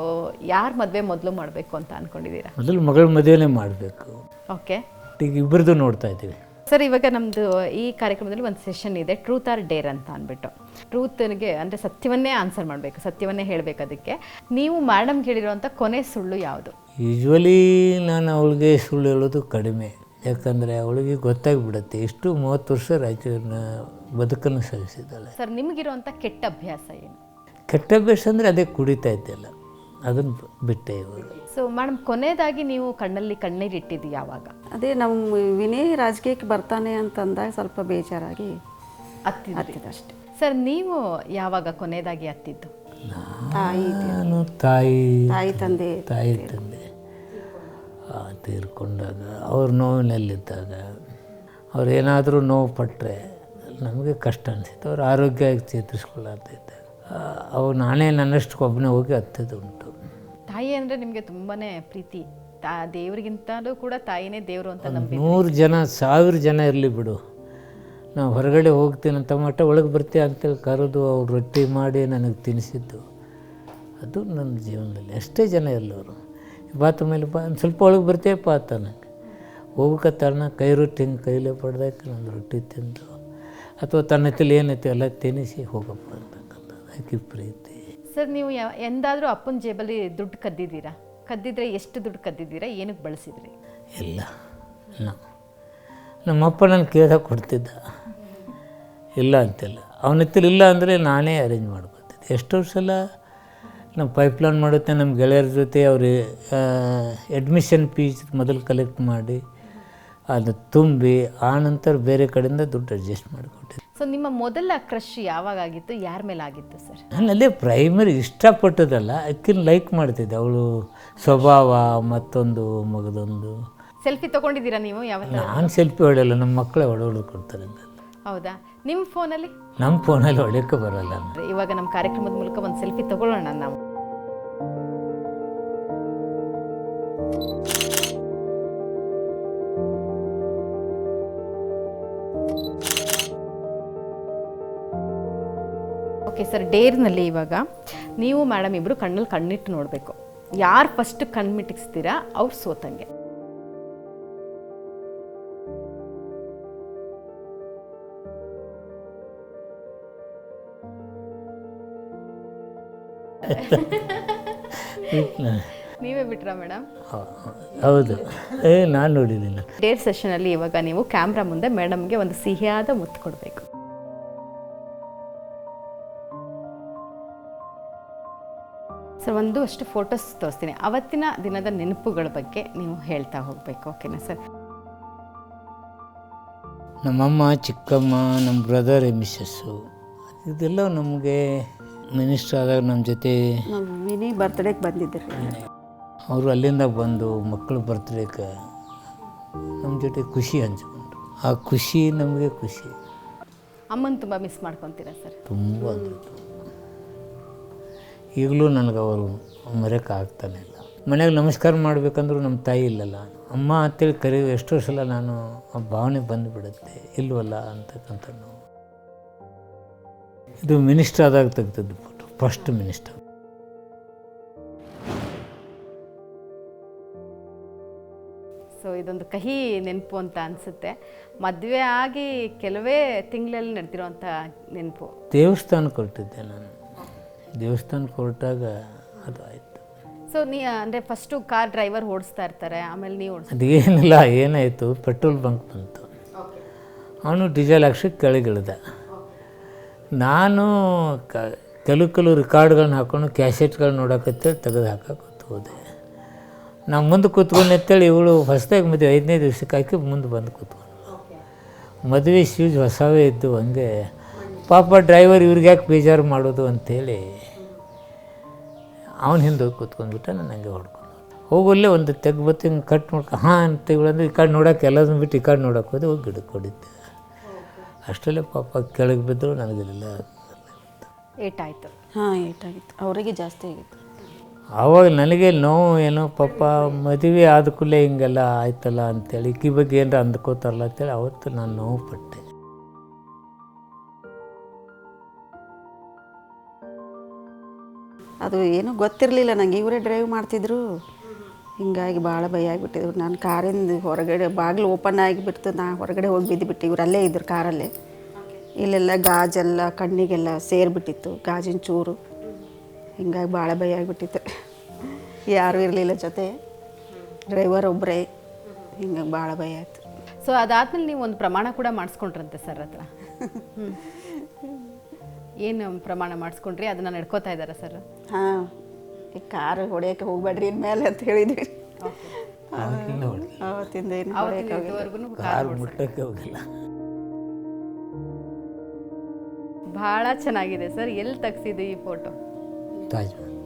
ಯಾರು ಮದುವೆ ಮೊದಲು ಮಾಡಬೇಕು ಅಂತ ಅಂದ್ಕೊಂಡಿದ್ದೀರಾ? ಮೊದಲು ಮಗಳ ಮದುವೆನೇ ಮಾಡಬೇಕು. ಓಕೆ, ಈಗ ಇಬ್ಬರದು ನೋಡ್ತಾ ಇದ್ದೀವಿ. ಸರ್, ಇವಾಗ ನಮ್ಮದು ಈ ಕಾರ್ಯಕ್ರಮದಲ್ಲಿ ಒಂದು ಸೆಷನ್ ಇದೆ, ಟ್ರೂತ್ ಆರ್ ಡೇರ್ ಅಂತ ಅಂದ್ಬಿಟ್ಟು. ಟ್ರೂತ್ಗೆ ಅಂದರೆ ಸತ್ಯವನ್ನೇ ಆನ್ಸರ್ ಮಾಡಬೇಕು, ಸತ್ಯವನ್ನೇ ಹೇಳಬೇಕು. ಅದಕ್ಕೆ ನೀವು ಮೇಡಮ್ಗೆ ಹೇಳಿರುವಂಥ ಕೊನೆ ಸುಳ್ಳು ಯಾವುದು? ಯೂಶ್ವಲಿ ನಾನು ಅವಳಿಗೆ ಸುಳ್ಳು ಹೇಳೋದು ಕಡಿಮೆ, ಯಾಕಂದರೆ ಅವಳಿಗೆ ಗೊತ್ತಾಗಿಬಿಡುತ್ತೆ. ಎಷ್ಟು 30 ವರ್ಷ ರಾಜಕೀಯ ಬದುಕನ್ನು ಸಲ್ಲಿಸಿದ್ದಾಳೆ. ಸರ್, ನಿಮಗಿರುವಂಥ ಕೆಟ್ಟ ಅಭ್ಯಾಸ ಏನು? ಕೆಟ್ಟ ಅಭ್ಯಾಸ ಅಂದರೆ ಅದೇ ಕುಡಿತಾ ಇದ್ದಲ್ಲ, ಅದನ್ನು ಬಿಟ್ಟೆ ಇವಾಗ. ಸೊ ಮೇಡಮ್, ಕೊನೆಯದಾಗಿ ನೀವು ಕಣ್ಣಲ್ಲಿ ಕಣ್ಣೀರಿಟ್ಟಿದ್ದು ಯಾವಾಗ? ಅದೇ ನಮ್ಮ ವಿನಯ್ ರಾಜಕೀಯಕ್ಕೆ ಬರ್ತಾನೆ ಅಂತಂದಾಗ ಸ್ವಲ್ಪ ಬೇಜಾರಾಗಿ ಅಷ್ಟೇ. ಸರ್, ನೀವು ಯಾವಾಗ ಕೊನೆಯದಾಗಿ ಹತ್ತಿದ್ದು? ನಾನು ತಾಯಿ ತಂದೆ ತೀರ್ಕೊಂಡಾಗ, ಅವ್ರ ನೋವಿನಲ್ಲಿದ್ದಾಗ, ಅವ್ರು ಏನಾದರೂ ನೋವು ಪಟ್ಟರೆ ನಮಗೆ ಕಷ್ಟ ಅನಿಸಿತ್ತು. ಅವ್ರ ಆರೋಗ್ಯ ಚೇತರಿಸ್ಕೊಳ್ಳಾಗ್ತಿದ್ದಾಗ ನಾನೇ ನನ್ನಷ್ಟು ಒಬ್ಬನೇ ಹೋಗಿ ಹತ್ತದು ಉಂಟು. ತಾಯಿ ಅಂದರೆ ನಿಮಗೆ ತುಂಬಾ ಪ್ರೀತಿ. ದೇವರಿಗಿಂತಲೂ ಕೂಡ ತಾಯಿನೇ ದೇವರು ಅಂತ ನಂಬಿ 100 ಜನ 1000 ಜನ ಇರಲಿ ಬಿಡು, ನಾವು ಹೊರಗಡೆ ಹೋಗ್ತೀನಿ ಅಂತ ಮಟ್ಟ ಒಳಗೆ ಬರ್ತೀಯ ಅಂತೇಳಿ ಕರೆದು ಅವ್ರು ರೊಟ್ಟಿ ಮಾಡಿ ನನಗೆ ತಿನ್ನಿಸಿದ್ದು, ಅದು ನನ್ನ ಜೀವನದಲ್ಲಿ. ಎಷ್ಟೇ ಜನ ಎಲ್ಲವರು ಬಾತ ಮೇಲೆ ಒಂದು ಸ್ವಲ್ಪ ಒಳಗೆ ಬರ್ತೀಯಪ್ಪ ಅಂತ ನನಗೆ ಹೋಗ್ಬೇಕತ್ತಣ್ಣ, ಕೈ ರೊಟ್ಟಿ ಹಿಂಗೆ ಕೈಲೇ ಪಡ್ದಾಕ ನನ್ನ ರೊಟ್ಟಿ ತಿಂದು, ಅಥವಾ ತನ್ನ ಹತ್ತಲ್ಲಿ ಏನೈತಿ ಎಲ್ಲ ತಿನ್ನಿಸಿ ಹೋಗಪ್ಪ ಅಂತಕ್ಕಂಥದ್ದು ಆಕೆ ಪ್ರೀತಿ. ಸರ್, ನೀವು ಎಂದಾದರೂ ಅಪ್ಪನ ಜೇಬಲ್ಲಿ ದುಡ್ಡು ಕದ್ದಿದ್ದೀರಾ? ಕದ್ದಿದ್ರೆ ಎಷ್ಟು ದುಡ್ಡು ಕದ್ದಿದ್ದೀರಾ? ಏನಕ್ಕೆ ಬಳಸಿದ್ರಿ? ಇಲ್ಲ, ನಮ್ಮಪ್ಪ ನಾನು ಕೇಳ್ದಾಗ ಕೊಡ್ತಿದ್ದ, ಇಲ್ಲ ಅಂತಿಲ್ಲ. ಅವನ ಹತ್ತಿರ ಇಲ್ಲ ಅಂದರೆ ನಾನೇ ಅರೇಂಜ್ ಮಾಡ್ಕೊತಿದ್ದೆ. ಎಷ್ಟೋ ಸಲ ನಾವು ಪೈಪ್ಲೈನ್ ಮಾಡುತ್ತೆ ನಮ್ಮ ಗೆಳೆಯರ ಜೊತೆ ಅವ್ರಿಗೆ ಅಡ್ಮಿಷನ್ ಫೀಸ್ ಮೊದಲು ಕಲೆಕ್ಟ್ ಮಾಡಿ ಅದು ತುಂಬಿ ಆನಂತರ ಬೇರೆ ಕಡೆಯಿಂದ ದುಡ್ಡು ಅಡ್ಜಸ್ಟ್ ಮಾಡಿಕೊಟ್ಟಿದ್ದೆ. ಸೊ ನಿಮ್ಮ ಮೊದಲ ಕ್ರಶ್ ಯಾವಾಗ ಆಗಿತ್ತು? ಯಾರ ಮೇಲೆ ಆಗಿತ್ತು ಸರ್? ನಾನಲ್ಲೇ ಪ್ರೈಮರಿ ಇಷ್ಟಪಟ್ಟದಲ್ಲ, ಅಕ್ಕಿನ ಲೈಕ್ ಮಾಡ್ತಿದ್ದೆ. ಅವಳು ಸ್ವಭಾವ, ಮತ್ತೊಂದು ಮಗದೊಂದು. ಸೆಲ್ಫಿ ತೊಗೊಂಡಿದ್ದೀರಾ ನೀವು? ನಾನು ಸೆಲ್ಫಿ ಹೊಡೆಯಲ್ಲ, ನಮ್ಮ ಮಕ್ಕಳೇ ಹೊಡೆದು ಕೊಡ್ತಾರೆ. ಹೌದಾ? ನಿಮ್ಮ ಫೋನಲ್ಲಿ? ನಮ್ಮ ಫೋನಲ್ಲಿ ಹೊಡೆಯೋಕ್ಕೆ ಬರೋಲ್ಲ. ಇವಾಗ ನಮ್ಮ ಕಾರ್ಯಕ್ರಮದ ಮೂಲಕ ಒಂದು ಸೆಲ್ಫಿ ತಗೊಳ್ಳೋಣ ನಾವು. ಓಕೆ ಸರ್, ಡೇರ್ನಲ್ಲಿ ಇವಾಗ ನೀವು ಮೇಡಮ್ ಇಬ್ಬರು ಕಣ್ಣಲ್ಲಿ ಕಣ್ಣಿಟ್ಟು ನೋಡಬೇಕು. ಯಾರು ಫಸ್ಟ್ ಕಣ್ಮಿಟ್ಟಿಸ್ತೀರಾ ಅವ್ರು ಸೋತಂಗೆ. ನೀವೇ ಬಿಟ್ರಾ ಮೇಡಮ್? ಹೌದು. ನಾನು ನೋಡಿದ್ದೀನಿ. ಡೇರ್ ಸೆಷನಲ್ಲಿ ಇವಾಗ ನೀವು ಕ್ಯಾಮ್ರಾ ಮುಂದೆ ಮೇಡಮ್ಗೆ ಒಂದು ಸಿಹಿಯಾದ ಮುತ್ತು ಕೊಡಬೇಕು. ಸರ್ ಒಂದು ಅಷ್ಟು ಫೋಟೋಸ್ ತೋರಿಸ್ತೀನಿ. ಅವತ್ತಿನ ದಿನದ ನೆನಪುಗಳ ಬಗ್ಗೆ ನೀವು ಹೇಳ್ತಾ ಹೋಗಬೇಕು. ಓಕೆನಾ ಸರ್? ನಮ್ಮಮ್ಮ, ಚಿಕ್ಕಮ್ಮ, ನಮ್ಮ ಬ್ರದರ್, ಮಿಸ್ಸಸ್ಸು ಇದೆಲ್ಲ ನಮಗೆ ಮಿನಿಸ್ಟರ್ ಆದಾಗ ನಮ್ಮ ಜೊತೆ ನಾವು ಮಿನಿ ಬರ್ತ್ಡೇಗೆ ಬಂದಿದ್ದರು. ಅವರು ಅಲ್ಲಿಂದ ಬಂದು ಮಕ್ಕಳು ಬರ್ತ್ಡೇಗೆ ನಮ್ಮ ಜೊತೆ ಖುಷಿ ಹಂಚ್ಕೊಂಡ್ರು. ಆ ಖುಷಿ ನಮಗೆ ಖುಷಿ. ಅಮ್ಮನ ತುಂಬ ಮಿಸ್ ಮಾಡ್ಕೊತೀರಾ ಸರ್? ತುಂಬ ಅಂದರೆ ಈಗಲೂ ನನಗೆ ಅವರು ಮರೆಯೋಕ್ಕಾಗ್ತಾನೆ ಇಲ್ಲ. ಮನೆಗೆ ನಮಸ್ಕಾರ ಮಾಡಬೇಕಂದ್ರೂ ನಮ್ಮ ತಾಯಿ ಇಲ್ಲಲ್ಲ, ಅಮ್ಮ ಅಂತೇಳಿ ಕರೆಯೋ ಎಷ್ಟೋ ಸಲ ನಾನು ಆ ಭಾವನೆ ಬಂದುಬಿಡುತ್ತೆ, ಇಲ್ವಲ್ಲ ಅಂತಕ್ಕಂಥ ನಾವು. ಇದು ಮಿನಿಸ್ಟರ್ ಆದಾಗ ತೆಗ್ದದ್ದು ಫೋಟೋ, ಫಸ್ಟ್ ಮಿನಿಸ್ಟರ್. ಸೊ ಇದೊಂದು ಕಹಿ ನೆನಪು ಅಂತ ಅನಿಸುತ್ತೆ. ಮದುವೆ ಆಗಿ ಕೆಲವೇ ತಿಂಗಳಲ್ಲಿ ನಡೆದಿರೋವಂಥ ನೆನಪು. ದೇವಸ್ಥಾನಕ್ಕೆ ಹೊರಟಿದ್ದೆ ನಾನು. ದೇವಸ್ಥಾನಕ್ಕೆ ಹೊರಟಾಗ ಅದು ಆಯಿತು. ಸೊ ಅಂದರೆ ಫಸ್ಟು ಕಾರ್ ಡ್ರೈವರ್ ಓಡಿಸ್ತಾ ಇರ್ತಾರೆ, ಆಮೇಲೆ ನೀವು ಅದೇನಿಲ್ಲ, ಏನಾಯಿತು, ಪೆಟ್ರೋಲ್ ಬಂಕ್ ಬಂತು. ಅವನು ಡೀಸೆಲ್ ಹಾಕ್ಸಕ್ಕೆ ಕೆಳಗಿಳಿದ. ನಾನು ಕೆಲವು ರಿಕಾರ್ಡ್ಗಳನ್ನ ಹಾಕೊಂಡು ಕ್ಯಾಸೆಟ್ಗಳನ್ನ ನೋಡೋಕತ್ತೇಳಿ ತೆಗೆದು ಹಾಕಕ್ಕೆ ಹೋದೆ. ನಾವು ಮುಂದೆ ಕೂತ್ಕೊಂಡು ಅಂತೇಳಿ ಇವಳು ಹೊಸದಾಗಿ ಮದುವೆ 5ನೇ ದಿವ್ಸಕ್ಕೆ ಹಾಕಿ ಮುಂದೆ ಬಂದು ಕೂತ್ಕೊಂಡು. ಮದುವೆ ಶೂಸ್ ಹೊಸವೇ ಇದ್ದು, ಹಂಗೆ ಪಾಪ ಡ್ರೈವರ್ ಇವ್ರಿಗೆ ಯಾಕೆ ಬೇಜಾರು ಮಾಡೋದು ಅಂಥೇಳಿ ಅವನ ಹಿಂದೆ ಹೋಗಿ ಕೂತ್ಕೊಂಡ್ಬಿಟ್ಟ. ನಾನು ಹಂಗೆ ಹೊಡ್ಕೊಂಡು ಹೋಗಲ್ಲೇ ಒಂದು ತೆಗ್ಬತ್ತು ಹಿಂಗೆ ಕಟ್ ಮಾಡ್ಕೊ ಹಾಂ ಅಂತ ಇವಳಂದ್ರೆ ಈ ಕಡೆ ನೋಡೋಕೆ ಎಲ್ಲದನ್ನು ಬಿಟ್ಟು ಈ ಕಡೆ ನೋಡೋಕೆ ಹೋದೆ. ಹೋಗಿ ಗಿಡಕ್ಕೆ ಹೊಡಿದ್ದೆ. ಅಷ್ಟರಲ್ಲೇ ಪಾಪ ಕೆಳಗೆ ಬಿದ್ದರು. ನನಗೆಲ್ಲ ಏಟಾಯಿತು. ಹಾಂ, ಏಟಾಗಿತ್ತು. ಅವರಿಗೆ ಜಾಸ್ತಿ ಆಗಿತ್ತು. ಆವಾಗ ನನಗೆ ನೋವು, ಏನೋ ಪಾಪ ಮದುವೆ ಆದ ಕೂಡಲೇ ಹಿಂಗೆಲ್ಲ ಆಯ್ತಲ್ಲ ಅಂಥೇಳಿ, ಈ ಬಗ್ಗೆ ಏನಾರ ಅಂದ್ಕೋತಾರಲ್ಲ ಅಂತೇಳಿ ಅವತ್ತು ನಾನು ನೋವು ಪಟ್ಟೆ. ಅದು ಏನೂ ಗೊತ್ತಿರಲಿಲ್ಲ ನನಗೆ. ಇವರೇ ಡ್ರೈವ್ ಮಾಡ್ತಿದ್ರು, ಹಿಂಗಾಗಿ ಭಾಳ ಭಯ ಆಗಿಬಿಟ್ಟಿದ್ರು. ನಾನು ಕಾರಿಂದ ಹೊರಗಡೆ ಬಾಗಿಲು ಓಪನ್ ಆಗಿಬಿಡ್ತು, ನಾ ಹೊರಗಡೆ ಹೋಗಿ ಬಿದ್ದುಬಿಟ್ಟು ಇವ್ರು ಅಲ್ಲೇ ಇದ್ರು ಕಾರಲ್ಲೇ. ಇಲ್ಲೆಲ್ಲ ಗಾಜೆಲ್ಲ ಕಣ್ಣಿಗೆಲ್ಲ ಸೇರಿಬಿಟ್ಟಿತ್ತು, ಗಾಜಿನ ಚೂರು. ಹಿಂಗಾಗಿ ಭಾಳ ಭಯ ಆಗಿಬಿಟ್ಟಿತ್ತು. ಯಾರೂ ಇರಲಿಲ್ಲ ಜೊತೆ, ಡ್ರೈವರ್ ಒಬ್ಬರೇ. ಹಿಂಗಾಗಿ ಭಾಳ ಭಯ ಆಯಿತು. ಸೊ ಅದಾದಮೇಲೆ ನೀವು ಒಂದು ಪ್ರಮಾಣ ಕೂಡ ಮಾಡಿಸ್ಕೊಂಡ್ರಂತೆ ಸರ್ ಹತ್ರ. ಏನು ಪ್ರಮಾಣ ಮಾಡಿಸ್ಕೊಂಡ್ರಿ? ಅದನ್ನು ನಡ್ಕೋತಾ ಇದ್ದಾರಾ ಸರ್? ಹಾಂ, ಈ ಕಾರು ಹೊಡೆಯೋಕ್ಕೆ ಹೋಗ್ಬೇಡ್ರಿ ಇನ್ಮೇಲೆ ಅಂತ ಹೇಳಿದ್ವಿ. ಅವತ್ತಿಂದ ಏನು ಕಾರು ಮುಟ್ಟಕ್ಕೆ ಹೋಗಿಲ್ಲ. ಭಾಳ ಚೆನ್ನಾಗಿದೆ ಸರ್. ಎಲ್ಲಿ ತೆಗ್ಸಿದ್ದು ಈ ಫೋಟೋ? ತಾಜ್ ಮಹಲ್.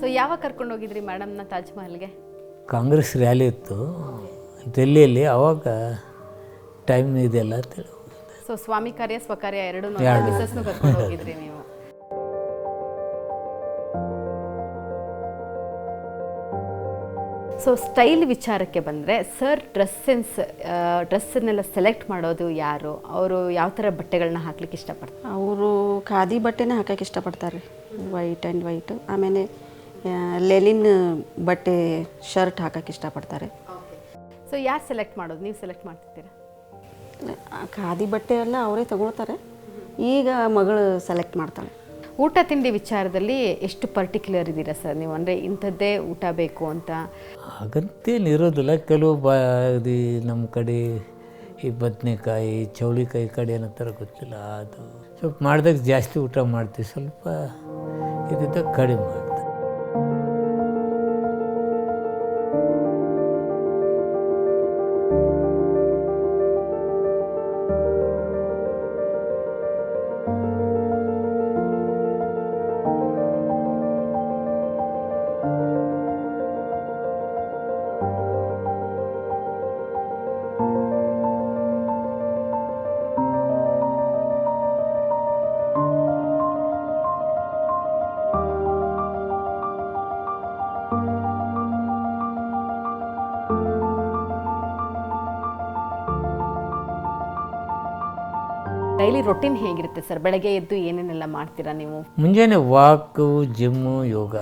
ಸೊ ಯಾವಾಗ ಕರ್ಕೊಂಡು ಹೋಗಿದ್ರಿ ಮೇಡಮ್ನ ತಾಜ್ ಮಹಲ್ಗೆ? ಕಾಂಗ್ರೆಸ್ ರ್ಯಾಲಿ ಇತ್ತು ಡೆಲ್ಲಿಯಲ್ಲಿ, ಆವಾಗ ಟೈಮ್ ಇದೆಯಲ್ಲ ಅಂತೇಳಿ. ಸೊ ಸ್ವಾಮಿ ಕಾರ್ಯ ಸ್ವಕಾರ್ಯ ಎರಡೂ ಮಿಸಸ್ನು ಕರ್ಕೊಂಡು ಹೋಗಿದ್ರಿ ನೀವು. ಸೊ ಸ್ಟೈಲ್ ವಿಚಾರಕ್ಕೆ ಬಂದರೆ ಸರ್, ಡ್ರೆಸ್ಸನ್ನೆಲ್ಲ ಸೆಲೆಕ್ಟ್ ಮಾಡೋದು ಯಾರು? ಅವರು ಯಾವ ಥರ ಬಟ್ಟೆಗಳನ್ನ ಹಾಕ್ಲಿಕ್ಕೆ ಇಷ್ಟಪಡ್ತಾರೆ? ಅವರು ಖಾದಿ ಬಟ್ಟೆನೇ ಹಾಕೋಕ್ಕೆ ಇಷ್ಟಪಡ್ತಾರೆ, ವೈಟ್ ಆ್ಯಂಡ್ ವೈಟು. ಆಮೇಲೆ ಲೆಲಿನ್ ಬಟ್ಟೆ ಶರ್ಟ್ ಹಾಕೋಕ್ಕೆ ಇಷ್ಟಪಡ್ತಾರೆ. ಸೊ ಯಾರು ಸೆಲೆಕ್ಟ್ ಮಾಡೋದು? ನೀವು ಸೆಲೆಕ್ಟ್ ಮಾಡ್ತಿದ್ದೀರಾ? ಖಾದಿ ಬಟ್ಟೆ ಎಲ್ಲ ಅವರೇ ತಗೊಳ್ತಾರೆ. ಈಗ ಮಗಳು ಸೆಲೆಕ್ಟ್ ಮಾಡ್ತಾಳೆ. ಊಟ ತಿಂಡಿ ವಿಚಾರದಲ್ಲಿ ಎಷ್ಟು ಪರ್ಟಿಕ್ಯುಲರ್ ಇದ್ದೀರಾ ಸರ್ ನೀವು? ಅಂದರೆ ಇಂಥದ್ದೇ ಊಟ ಬೇಕು ಅಂತ ಹಾಗಂತೇನು ಇರೋದಿಲ್ಲ. ಕೆಲವು ನಮ್ಮ ಕಡೆ ಈ ಬದನೆಕಾಯಿ, ಚೌಳಿಕಾಯಿ ಕಡೆ ಏನಂತಾರ ಗೊತ್ತಿಲ್ಲ, ಅದು ಸ್ವಲ್ಪ ಮಾಡಿದಾಗ ಜಾಸ್ತಿ ಊಟ ಮಾಡ್ತೀವಿ, ಸ್ವಲ್ಪ ಇದ್ದಾಗ ಕಡಿಮೆ ಮಾಡ್ತೀವಿ. ಡೈಲಿ ರೊಟೀನ್ ಹೇಗಿರುತ್ತೆ ಸರ್? ಬೆಳಗ್ಗೆ ಎದ್ದು ಏನೇನೆಲ್ಲ ಮಾಡ್ತೀರಾ ನೀವು? ಮುಂಜಾನೆ ವಾಕು, ಜಿಮ್ಮು, ಯೋಗ.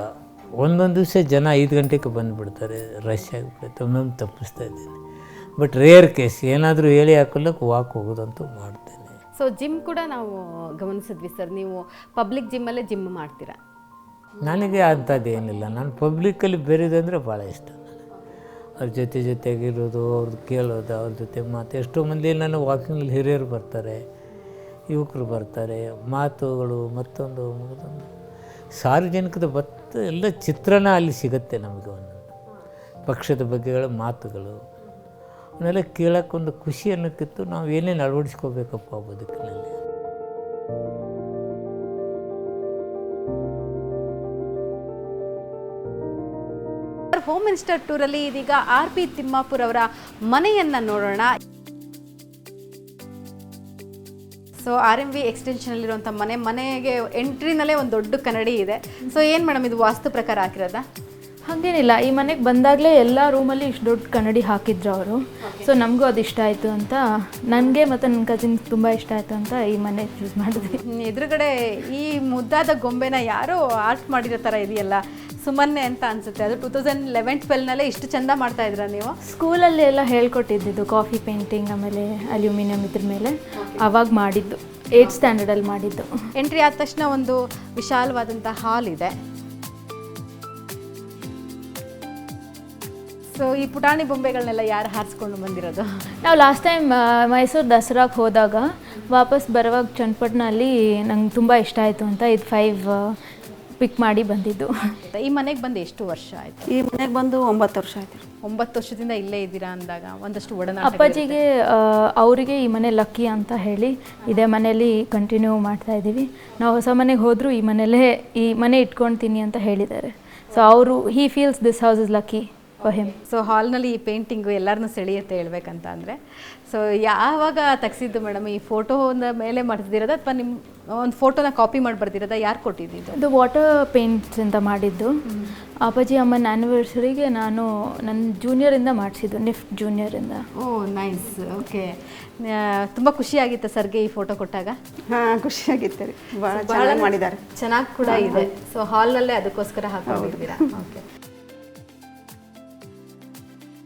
ಒಂದೊಂದು ದಿವಸ ಜನ 5 ಗಂಟೆಗೆ ಬಂದುಬಿಡ್ತಾರೆ, ರಶ್ ಆಗಿಬಿಡುತ್ತೆ. ಒಮ್ಮೊಮ್ಮೆ ತಪ್ಪಿಸ್ತಾ ಇದ್ದೀನಿ. ಬಟ್ ರೇರ್ ಕೇಸ್ ಏನಾದರೂ ಹೇಳಿ ಹಾಕೊಳ್ಳೋಕೆ ವಾಕ್ ಹೋಗೋದಂತೂ ಮಾಡ್ತೇನೆ. ಸೊ ಜಿಮ್ ಕೂಡ ನಾವು ಗಮನಿಸಿದ್ವಿ ಸರ್, ನೀವು ಪಬ್ಲಿಕ್ ಜಿಮ್ಮಲ್ಲೇ ಜಿಮ್ ಮಾಡ್ತೀರಾ? ನನಗೆ ಅಂಥದ್ದು ಏನಿಲ್ಲ. ನಾನು ಪಬ್ಲಿಕ್ಕಲ್ಲಿ ಬೆರೆಯೋದಂದರೆ ಭಾಳ ಇಷ್ಟ ನನಗೆ. ಅವ್ರ ಜೊತೆಗಿರೋದು, ಅವ್ರದ್ದು ಕೇಳೋದು, ಅವ್ರ ಜೊತೆ ಮಾತು. ಎಷ್ಟೋ ಮಂದಿ ನನ್ನ ವಾಕಿಂಗಲ್ಲಿ ಹಿರಿಯರು ಬರ್ತಾರೆ, ಯುವಕರು ಬರ್ತಾರೆ, ಮಾತುಗಳು ಮತ್ತೊಂದು ಮತ್ತೊಂದು ಸಾರ್ವಜನಿಕದ ಎಲ್ಲ ಚಿತ್ರಣ ಅಲ್ಲಿ ಸಿಗುತ್ತೆ ನಮಗೆ. ಒಂದೊಂದು ಪಕ್ಷದ ಬಗ್ಗೆಗಳ ಮಾತುಗಳು ಅವನ್ನೆಲ್ಲ ಕೇಳೋಕ್ಕೊಂದು ಖುಷಿ ಅನ್ನೋಕ್ಕಿತ್ತು. ನಾವು ಏನೇನು ಅಳವಡಿಸ್ಕೋಬೇಕಪ್ಪ ಬದುಕಿನಲ್ಲಿ. ಹೋಮ್ ಮಿನಿಸ್ಟರ್ ಟೂರಲ್ಲಿ ಇದೀಗ ಆರ್ ಪಿ ತಿಮ್ಮಾಪುರ್ ಅವರ ಮನೆಯನ್ನ ನೋಡೋಣ. ಸೊ RMV ಎಕ್ಸ್ಟೆನ್ಷನಲ್ಲಿರುವಂಥ ಮನೆಗೆ ಎಂಟ್ರಿನಲ್ಲೇ ಒಂದು ದೊಡ್ಡ ಕನ್ನಡಿ ಇದೆ. ಸೊ ಏನು ಮೇಡಮ್ ಇದು ವಾಸ್ತು ಪ್ರಕಾರ ಹಾಕಿರೋದಾ? ಹಾಗೇನಿಲ್ಲ, ಈ ಮನೆಗೆ ಬಂದಾಗಲೇ ಎಲ್ಲ ರೂಮಲ್ಲಿ ಇಷ್ಟು ದೊಡ್ಡ ಕನ್ನಡಿ ಹಾಕಿದ್ರು ಅವರು. ಸೊ ನಮಗೂ ಅದು ಇಷ್ಟ ಆಯಿತು ಅಂತ, ನನಗೆ ಮತ್ತು ನನ್ನ ಕಸಿನ್ ತುಂಬ ಇಷ್ಟ ಆಯಿತು ಅಂತ ಈ ಮನೆ ಚೂಸ್ ಮಾಡಿದ್ವಿ. ಎದುರುಗಡೆ ಈ ಮುದ್ದಾದ ಗೊಂಬೆನ ಯಾರೋ ಆರ್ಟ್ ಮಾಡಿರೋ ಥರ ಇದೆಯಲ್ಲ, ಸುಮನ್ನೆ ಅಂತ ಅನಿಸುತ್ತೆ. ಅದು 2011-12ನಲ್ಲೇ ಇಷ್ಟು ಚೆಂದ ಮಾಡ್ತಾ ಇದ್ರ ನೀವು? ಸ್ಕೂಲಲ್ಲಿ ಎಲ್ಲ ಹೇಳ್ಕೊಟ್ಟಿದ್ದು ಕಾಫಿ ಪೇಂಟಿಂಗ್, ಆಮೇಲೆ ಅಲ್ಯೂಮಿನಿಯಂ ಇದ್ರ ಮೇಲೆ ಆವಾಗ ಮಾಡಿದ್ದು, 8th ಸ್ಟ್ಯಾಂಡರ್ಡಲ್ಲಿ ಮಾಡಿದ್ದು. ಎಂಟ್ರಿ ಆದ ತಕ್ಷಣ ಒಂದು ವಿಶಾಲವಾದಂಥ ಹಾಲ್ ಇದೆ. ಸೊ ಈ ಪುಟಾಣಿ ಬೊಂಬೆಗಳನ್ನೆಲ್ಲ ಯಾರು ಹಾರಿಸ್ಕೊಂಡು ಬಂದಿರೋದು? ನಾವು ಲಾಸ್ಟ್ ಟೈಮ್ ಮೈಸೂರು ದಸರಾಗೆ ಹೋದಾಗ ವಾಪಸ್ ಬರುವಾಗ ಚನ್ನಪಟ್ಟಣಲ್ಲಿ ನಂಗೆ ತುಂಬ ಇಷ್ಟ ಆಯಿತು ಅಂತ ಇದು 5 ಪಿಕ್ ಮಾಡಿ ಬಂದಿದ್ದು. ಈ ಮನೆಗೆ ಬಂದು ಎಷ್ಟು ವರ್ಷ ಆಯಿತು? ಈ ಮನೆಗೆ ಬಂದು 9 ವರ್ಷ ಆಯ್ತು. 9 ವರ್ಷದಿಂದ ಇಲ್ಲೇ ಇದ್ದೀರಾ ಅಂದಾಗ ಒಂದಷ್ಟು ಒಡನಾಟ. ಅಪ್ಪಾಜಿಗೆ ಅವರಿಗೆ ಈ ಮನೆ ಲಕ್ಕಿ ಅಂತ ಹೇಳಿ ಇದೇ ಮನೇಲಿ ಕಂಟಿನ್ಯೂ ಮಾಡ್ತಾ ಇದ್ದೀವಿ. ನಾವು ಹೊಸ ಮನೆಗೆ ಹೋದರೂ ಈ ಮನೆ ಇಟ್ಕೊಳ್ತೀನಿ ಅಂತ ಹೇಳಿದ್ದಾರೆ. ಸೊ ಅವರು he feels this house is lucky for him. So ಹಾಲ್ನಲ್ಲಿ ಈ ಪೇಂಟಿಂಗು ಎಲ್ಲರನ್ನೂ ಸೆಳೆಯುತ್ತೆ ಹೇಳ್ಬೇಕಂತ ಅಂದರೆ. ಸೊ ಯಾವಾಗ ತೆಗ್ಸಿದ್ದು ಮೇಡಮ್? ಈ ಫೋಟೋದ ಮೇಲೆ ಮಾಡ್ತಿದ್ದೀರೋದು ಅಥವಾ ನಿಮ್ಮ ಒಂದು ಫೋಟೋನ ಕಾಪಿ ಮಾಡಿ ಬರ್ತಿರೋದ? ಯಾರು ಕೊಟ್ಟಿದ್ದು? ಇದು ವಾಟರ್ ಪೇಂಟ್ಸ್ ಅಂತ ಮಾಡಿದ್ದು. ಅಪ್ಪಾಜಿ ಅಮ್ಮನ ಆ್ಯನಿವರ್ಸರಿಗೆ ನಾನು ನನ್ನ ಜೂನಿಯರಿಂದ ಮಾಡಿಸಿದ್ದು, ನಿಫ್ಟ್ ಜೂನಿಯರಿಂದ. ಓ ನೈಸ್, ಓಕೆ. ತುಂಬ ಖುಷಿಯಾಗಿತ್ತು ಸರ್ಗೆ ಈ ಫೋಟೋ ಕೊಟ್ಟಾಗ? ಹಾಂ, ಖುಷಿಯಾಗಿತ್ತು ರೀ. ಭಾಳ ಚೆನ್ನಾಗಿ ಮಾಡಿದ್ದಾರೆ. ಚೆನ್ನಾಗಿ ಕೂಡ ಇದೆ. ಸೊ ಹಾಲ್ನಲ್ಲೇ ಅದಕ್ಕೋಸ್ಕರ ಹಾಕೊಂಡಿದ್ದೀರಾ? ಓಕೆ.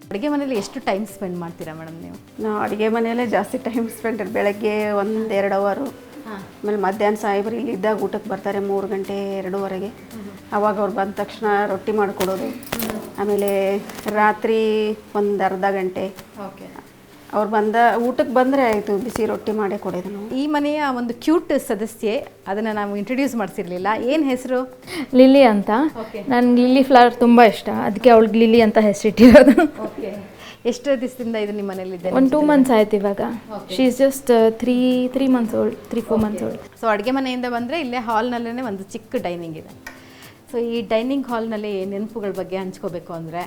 ಅಡುಗೆ ಮನೇಲಿ ಎಷ್ಟು ಟೈಮ್ ಸ್ಪೆಂಡ್ ಮಾಡ್ತೀರಾ ಮೇಡಮ್ ನೀವು? ನಾವು ಅಡುಗೆ ಮನೆಯಲ್ಲೇ ಜಾಸ್ತಿ ಟೈಮ್ ಸ್ಪೆಂಡ್. ಬೆಳಗ್ಗೆ 1-2 ಅವರು, ಆಮೇಲೆ ಮಧ್ಯಾಹ್ನ ಸಾಹೇಬ್ರು ಇಲ್ಲಿ ಇದ್ದಾಗ ಊಟಕ್ಕೆ ಬರ್ತಾರೆ 3 ಗಂಟೆ 2:30ಗೆ. ಅವಾಗ ಅವ್ರು ಬಂದ ತಕ್ಷಣ ರೊಟ್ಟಿ ಮಾಡಿಕೊಡೋದು. ಆಮೇಲೆ ರಾತ್ರಿ ಒಂದು ಅರ್ಧ ಗಂಟೆ ಓಕೆ. ಅವ್ರು ಊಟಕ್ಕೆ ಬಂದರೆ ಆಯಿತು, ಬಿಸಿ ರೊಟ್ಟಿ ಮಾಡೇ ಕೊಡೋದು ನಾವು. ಈ ಮನೆಯ ಒಂದು ಕ್ಯೂಟ್ ಸದಸ್ಯೆ, ಅದನ್ನು ನಾವು ಇಂಟ್ರೊಡ್ಯೂಸ್ ಮಾಡಿಸಿರ್ಲಿಲ್ಲ. ಏನು ಹೆಸರು? ಲಿಲ್ಲಿ ಅಂತ. ನನಗೆ ಲಿಲ್ಲಿ ಫ್ಲವರ್ ತುಂಬ ಇಷ್ಟ, ಅದಕ್ಕೆ ಅವಳಿಗೆ ಲಿಲ್ಲಿ ಅಂತ ಹೆಸರಿಟ್ಟಿರೋದು. ಓಕೆ. ಎಷ್ಟು ದಿವಸದಿಂದ ಇದು ನಿಮ್ಮ ಮನೇಲಿದೆ? ಒಂದು 2 ಮಂತ್ಸ್ ಆಯ್ತು ಇವಾಗ. She is just 3 months old, 3-4 months old. So ಅಡುಗೆ ಮನೆಯಿಂದ ಬಂದರೆ ಇಲ್ಲೇ ಹಾಲ್ನಲ್ಲೇ ಒಂದು ಚಿಕ್ಕ ಡೈನಿಂಗ್ ಇದೆ. ಸೊ ಈ ಡೈನಿಂಗ್ ಹಾಲ್ನಲ್ಲಿ ನೆನಪುಗಳ ಬಗ್ಗೆ ಹಂಚ್ಕೋಬೇಕು ಅಂದರೆ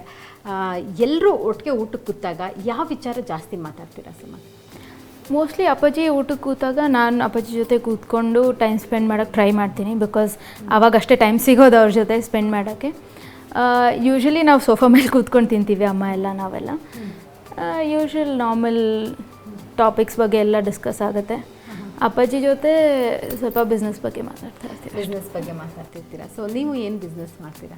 ಎಲ್ಲರೂ ಒಟ್ಟಿಗೆ ಊಟಕ್ಕೆ ಕೂತಾಗ ಯಾವ ವಿಚಾರ ಜಾಸ್ತಿ ಮಾತಾಡ್ತೀರಾ ಸುಮಾ? ಮೋಸ್ಟ್ಲಿ ಅಪ್ಪಾಜಿ ಊಟಕ್ಕೆ ಕೂತಾಗ ನಾನು ಅಪ್ಪಾಜಿ ಜೊತೆ ಕೂತ್ಕೊಂಡು ಟೈಮ್ ಸ್ಪೆಂಡ್ ಮಾಡೋಕ್ಕೆ ಟ್ರೈ ಮಾಡ್ತೀನಿ. ಬಿಕಾಸ್ ಆವಾಗ ಅಷ್ಟೇ ಟೈಮ್ ಸಿಗೋದು ಅವ್ರ ಜೊತೆ ಸ್ಪೆಂಡ್ ಮಾಡೋಕ್ಕೆ. ಯೂಶ್ವಲಿ ನಾವು ಸೋಫಾ ಮೇಲೆ ಕೂತ್ಕೊಂಡು ತಿಂತೀವಿ ಅಮ್ಮ ಎಲ್ಲ, ನಾವೆಲ್ಲ ಯೂಶ್ವಲ್ ನಾರ್ಮಲ್ ಟಾಪಿಕ್ಸ್ ಬಗ್ಗೆ ಎಲ್ಲ ಡಿಸ್ಕಸ್ ಆಗುತ್ತೆ. ಅಪ್ಪಾಜಿ ಜೊತೆ ಸ್ವಲ್ಪ ಬಿಸ್ನೆಸ್ ಬಗ್ಗೆ ಮಾತಾಡ್ತಿರ್ತೀರಾ. ಸೊ ನೀವು ಏನು ಬಿಸ್ನೆಸ್ ಮಾಡ್ತೀರಾ?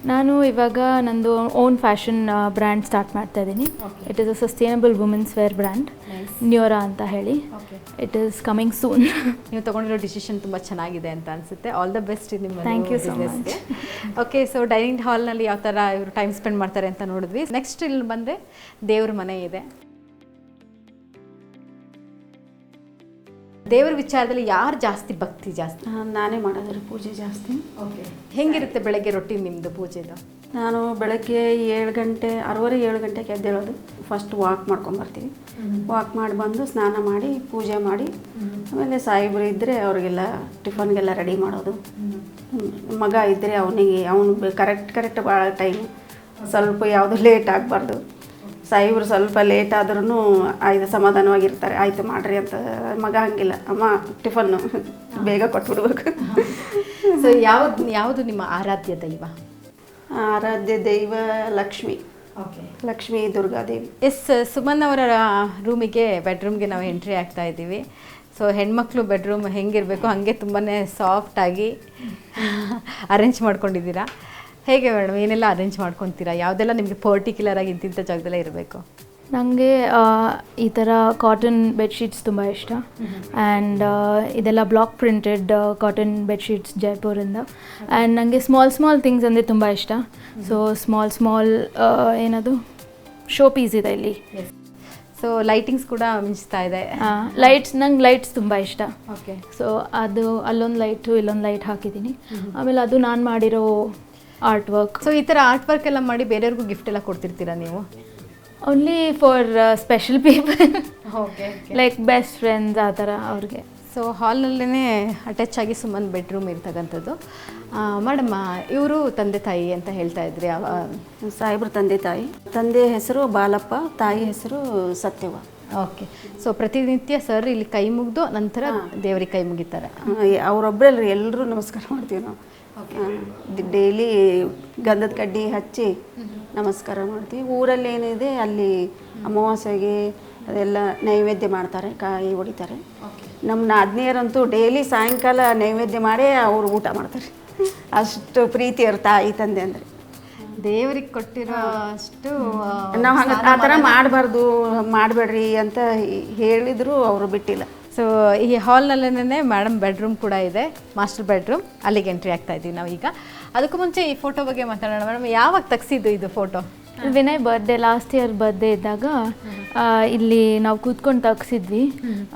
ನಾನು ಇವಾಗ ನಂದು ಓನ್ ಫ್ಯಾಷನ್ ಬ್ರ್ಯಾಂಡ್ ಸ್ಟಾರ್ಟ್ ಮಾಡ್ತಾ ಇದ್ದೀನಿ. It is a sustainable women's wear brand, ನ್ಯೂರಾ ಅಂತ ಹೇಳಿ. It is coming soon. ನೀವು ತೊಗೊಂಡಿರೋ ಡಿಸಿಷನ್ ತುಂಬ ಚೆನ್ನಾಗಿದೆ ಅಂತ ಅನಿಸುತ್ತೆ. ಆಲ್ ದ ಬೆಸ್ಟ್ ನಿಮ್ಮ thank you so much. Okay. So dining ಹಾಲ್ನಲ್ಲಿ ಯಾವ ಥರ ಇವರು ಟೈಮ್ ಸ್ಪೆಂಡ್ ಮಾಡ್ತಾರೆ ಅಂತ ನೋಡಿದ್ವಿ. ನೆಕ್ಸ್ಟ್ ಇಲ್ಲಿ ಬಂದರೆ ದೇವ್ರ ಮನೆ ಇದೆ. ದೇವರ ವಿಚಾರದಲ್ಲಿ ಯಾರು ಜಾಸ್ತಿ ಭಕ್ತಿ ಜಾಸ್ತಿ? ನಾನೇ ಮಾಡೋದ್ರಿ ಪೂಜೆ ಜಾಸ್ತಿ. ಓಕೆ. ಹೆಂಗಿರುತ್ತೆ ಬೆಳಗ್ಗೆ ರೊಟೀನ್ ನಿಮ್ಮದು ಪೂಜೆದು? ನಾನು ಬೆಳಗ್ಗೆ 7 ಗಂಟೆ 6:30-7 ಗಂಟೆಗೆ ಎದ್ದೇಳೋದು. ಫಸ್ಟ್ ವಾಕ್ ಮಾಡ್ಕೊಂಬರ್ತೀವಿ. ವಾಕ್ ಮಾಡಿ ಬಂದು ಸ್ನಾನ ಮಾಡಿ ಪೂಜೆ ಮಾಡಿ, ಆಮೇಲೆ ಸಾಹೇಬ್ರು ಇದ್ದರೆ ಅವ್ರಿಗೆಲ್ಲ ಟಿಫನ್ಗೆಲ್ಲ ರೆಡಿ ಮಾಡೋದು. ಮಗ ಇದ್ದರೆ ಅವನು ಕರೆಕ್ಟ್ ಭಾಳ ಟೈಮ್, ಸ್ವಲ್ಪ ಯಾವುದು ಲೇಟ್ ಆಗಬಾರ್ದು. ಸಾಹೇಬ್ರು ಸ್ವಲ್ಪ ಲೇಟ್ ಆದ್ರೂ ಆಯ್ತು ಸಮಾಧಾನವಾಗಿರ್ತಾರೆ, ಆಯಿತು ಮಾಡಿರಿ ಅಂತ. ಮಗ ಹಂಗಿಲ್ಲ, ಅಮ್ಮ ಟಿಫನ್ನು ಬೇಗ ಕೊಟ್ಬಿಡ್ಬೇಕು. ಸೊ ಯಾವುದು ನಿಮ್ಮ ಆರಾಧ್ಯ ದೈವ? ಆರಾಧ್ಯ ದೈವ ಲಕ್ಷ್ಮಿ. ಓಕೆ. ಲಕ್ಷ್ಮೀ ದುರ್ಗಾದೇವಿ. ಎಸ್, ಸುಮನ್ ಅವರ ಬೆಡ್ರೂಮ್ಗೆ ನಾವು ಎಂಟ್ರಿ ಆಗ್ತಾ ಇದ್ದೀವಿ. ಸೊ ಹೆಣ್ಮಕ್ಳು ಬೆಡ್ರೂಮ್ ಹೆಂಗಿರಬೇಕು ಹಾಗೆ ತುಂಬಾ ಸಾಫ್ಟಾಗಿ ಅರೇಂಜ್ ಮಾಡ್ಕೊಂಡಿದ್ದೀರಾ. ಹೇಗೆ ಮೇಡಮ್, ಏನೆಲ್ಲ ಅರೇಂಜ್ ಮಾಡ್ಕೊತೀರಾ? ಯಾವುದೆಲ್ಲ ನಿಮಗೆ ಪರ್ಟಿಕ್ಯುಲರ್ ಆಗಿ ಇಂತಿಂಥ ಜಾಗದಲ್ಲೇ ಇರಬೇಕು? ನನಗೆ ಈ ಥರ ಕಾಟನ್ ಬೆಡ್ಶೀಟ್ಸ್ ತುಂಬ ಇಷ್ಟ. ಆ್ಯಂಡ್ ಇದೆಲ್ಲ ಬ್ಲಾಕ್ ಪ್ರಿಂಟೆಡ್ ಕಾಟನ್ ಬೆಡ್ಶೀಟ್ಸ್ ಜೈಪುರಿಂದ. ಆ್ಯಂಡ್ ನನಗೆ ಸ್ಮಾಲ್ ಥಿಂಗ್ಸ್ ಅಂದರೆ ತುಂಬ ಇಷ್ಟ. ಸೊ ಸ್ಮಾಲ್ ಏನದು ಶೋ ಪೀಸ್ ಇದೆ ಇಲ್ಲಿ. ಸೊ ಲೈಟಿಂಗ್ಸ್ ಕೂಡ ಮಿಂಚ್ತಾ ಇದೆ. ನಂಗೆ ಲೈಟ್ಸ್ ತುಂಬ ಇಷ್ಟ. ಓಕೆ. ಸೊ ಅದು ಅಲ್ಲೊಂದು ಲೈಟು ಇಲ್ಲೊಂದು ಲೈಟ್ ಹಾಕಿದ್ದೀನಿ. ಆಮೇಲೆ ಅದು ನಾನು ಮಾಡಿರೋ ಆರ್ಟ್ ವರ್ಕ್. ಸೊ ಈ ಥರ ಆರ್ಟ್ ವರ್ಕ್ ಎಲ್ಲ ಮಾಡಿ ಬೇರೆಯವ್ರಿಗೂ ಗಿಫ್ಟ್ ಎಲ್ಲ ಕೊಡ್ತಿರ್ತೀರಾ ನೀವು? Only for special people, okay. Like best friends ಆ ಥರ ಅವ್ರಿಗೆ. ಸೊ ಹಾಲ್ನಲ್ಲೇ ಅಟ್ಯಾಚ್ ಆಗಿ ಸುಮ್ಮನೆ ಬೆಡ್ರೂಮ್ ಇರ್ತಕ್ಕಂಥದ್ದು. ಮೇಡಮ್, ಇವರು ತಂದೆ ತಾಯಿ ಅಂತ ಹೇಳ್ತಾ ಇದ್ರಿ. ಸಾಹೇಬ್ರ ತಂದೆ ಹೆಸರು ಬಾಲಪ್ಪ, ತಾಯಿ ಹೆಸರು ಸತ್ಯವ. ಓಕೆ. ಸೊ ಪ್ರತಿನಿತ್ಯ ಸರ್ ಇಲ್ಲಿ ಕೈ ಮುಗಿದು ನಂತರ ದೇವರಿಗೆ ಕೈ ಮುಗಿತಾರೆ? ಅವರೊಬ್ಬರಲ್ರಿ, ಎಲ್ಲರೂ ನಮಸ್ಕಾರ ಮಾಡ್ತೀವಿ ನಾವು. ಡೈಲಿ ಗಂಧದ ಕಡ್ಡಿ ಹಚ್ಚಿ ನಮಸ್ಕಾರ ಮಾಡ್ತೀವಿ. ಊರಲ್ಲಿ ಏನಿದೆ ಅಲ್ಲಿ ಅಮಾವಾಸ್ಯೆಗೆ ಅದೆಲ್ಲ ನೈವೇದ್ಯ ಮಾಡ್ತಾರೆ, ಕಾಯಿ ಹೊಡಿತಾರೆ. ನಮ್ಮ ನಾದ್ನಿಯರಂತೂ ಡೈಲಿ ಸಾಯಂಕಾಲ ನೈವೇದ್ಯ ಮಾಡೇ ಅವರು ಊಟ ಮಾಡ್ತಾರೆ. ಅಷ್ಟು ಪ್ರೀತಿ ಅವ್ರ ತಾಯಿ ತಂದೆ ಅಂದರೆ. ದೇವ್ರಿಗೆ ಕೊಟ್ಟಿರೋ ಅಷ್ಟು ನಾವು ಹಂಗೆ ಆ ಥರ ಮಾಡಬಾರ್ದು, ಮಾಡಬೇಡ್ರಿ ಅಂತ ಹೇಳಿದ್ರು ಅವರು ಬಿಟ್ಟಿಲ್ಲ. ಸೊ ಈ ಹಾಲ್ನಲ್ಲೇ ಮೇಡಮ್ ಬೆಡ್ರೂಮ್ ಕೂಡ ಇದೆ, ಮಾಸ್ಟರ್ ಬೆಡ್ರೂಮ್. ಅಲ್ಲಿಗೆ ಎಂಟ್ರಿ ಆಗ್ತಾ ಇದ್ದೀವಿ ನಾವು ಈಗ. ಅದಕ್ಕೂ ಮುಂಚೆ ಈ ಫೋಟೋ ಬಗ್ಗೆ ಮಾತಾಡೋಣ. ಮೇಡಮ್, ಯಾವಾಗ ತೆಗ್ಸಿದ್ದು ಇದು photo? Vinay birthday, last year birthday ಇದ್ದಾಗ ಇಲ್ಲಿ ನಾವು ಕೂತ್ಕೊಂಡು ತೆಗ್ಸಿದ್ವಿ.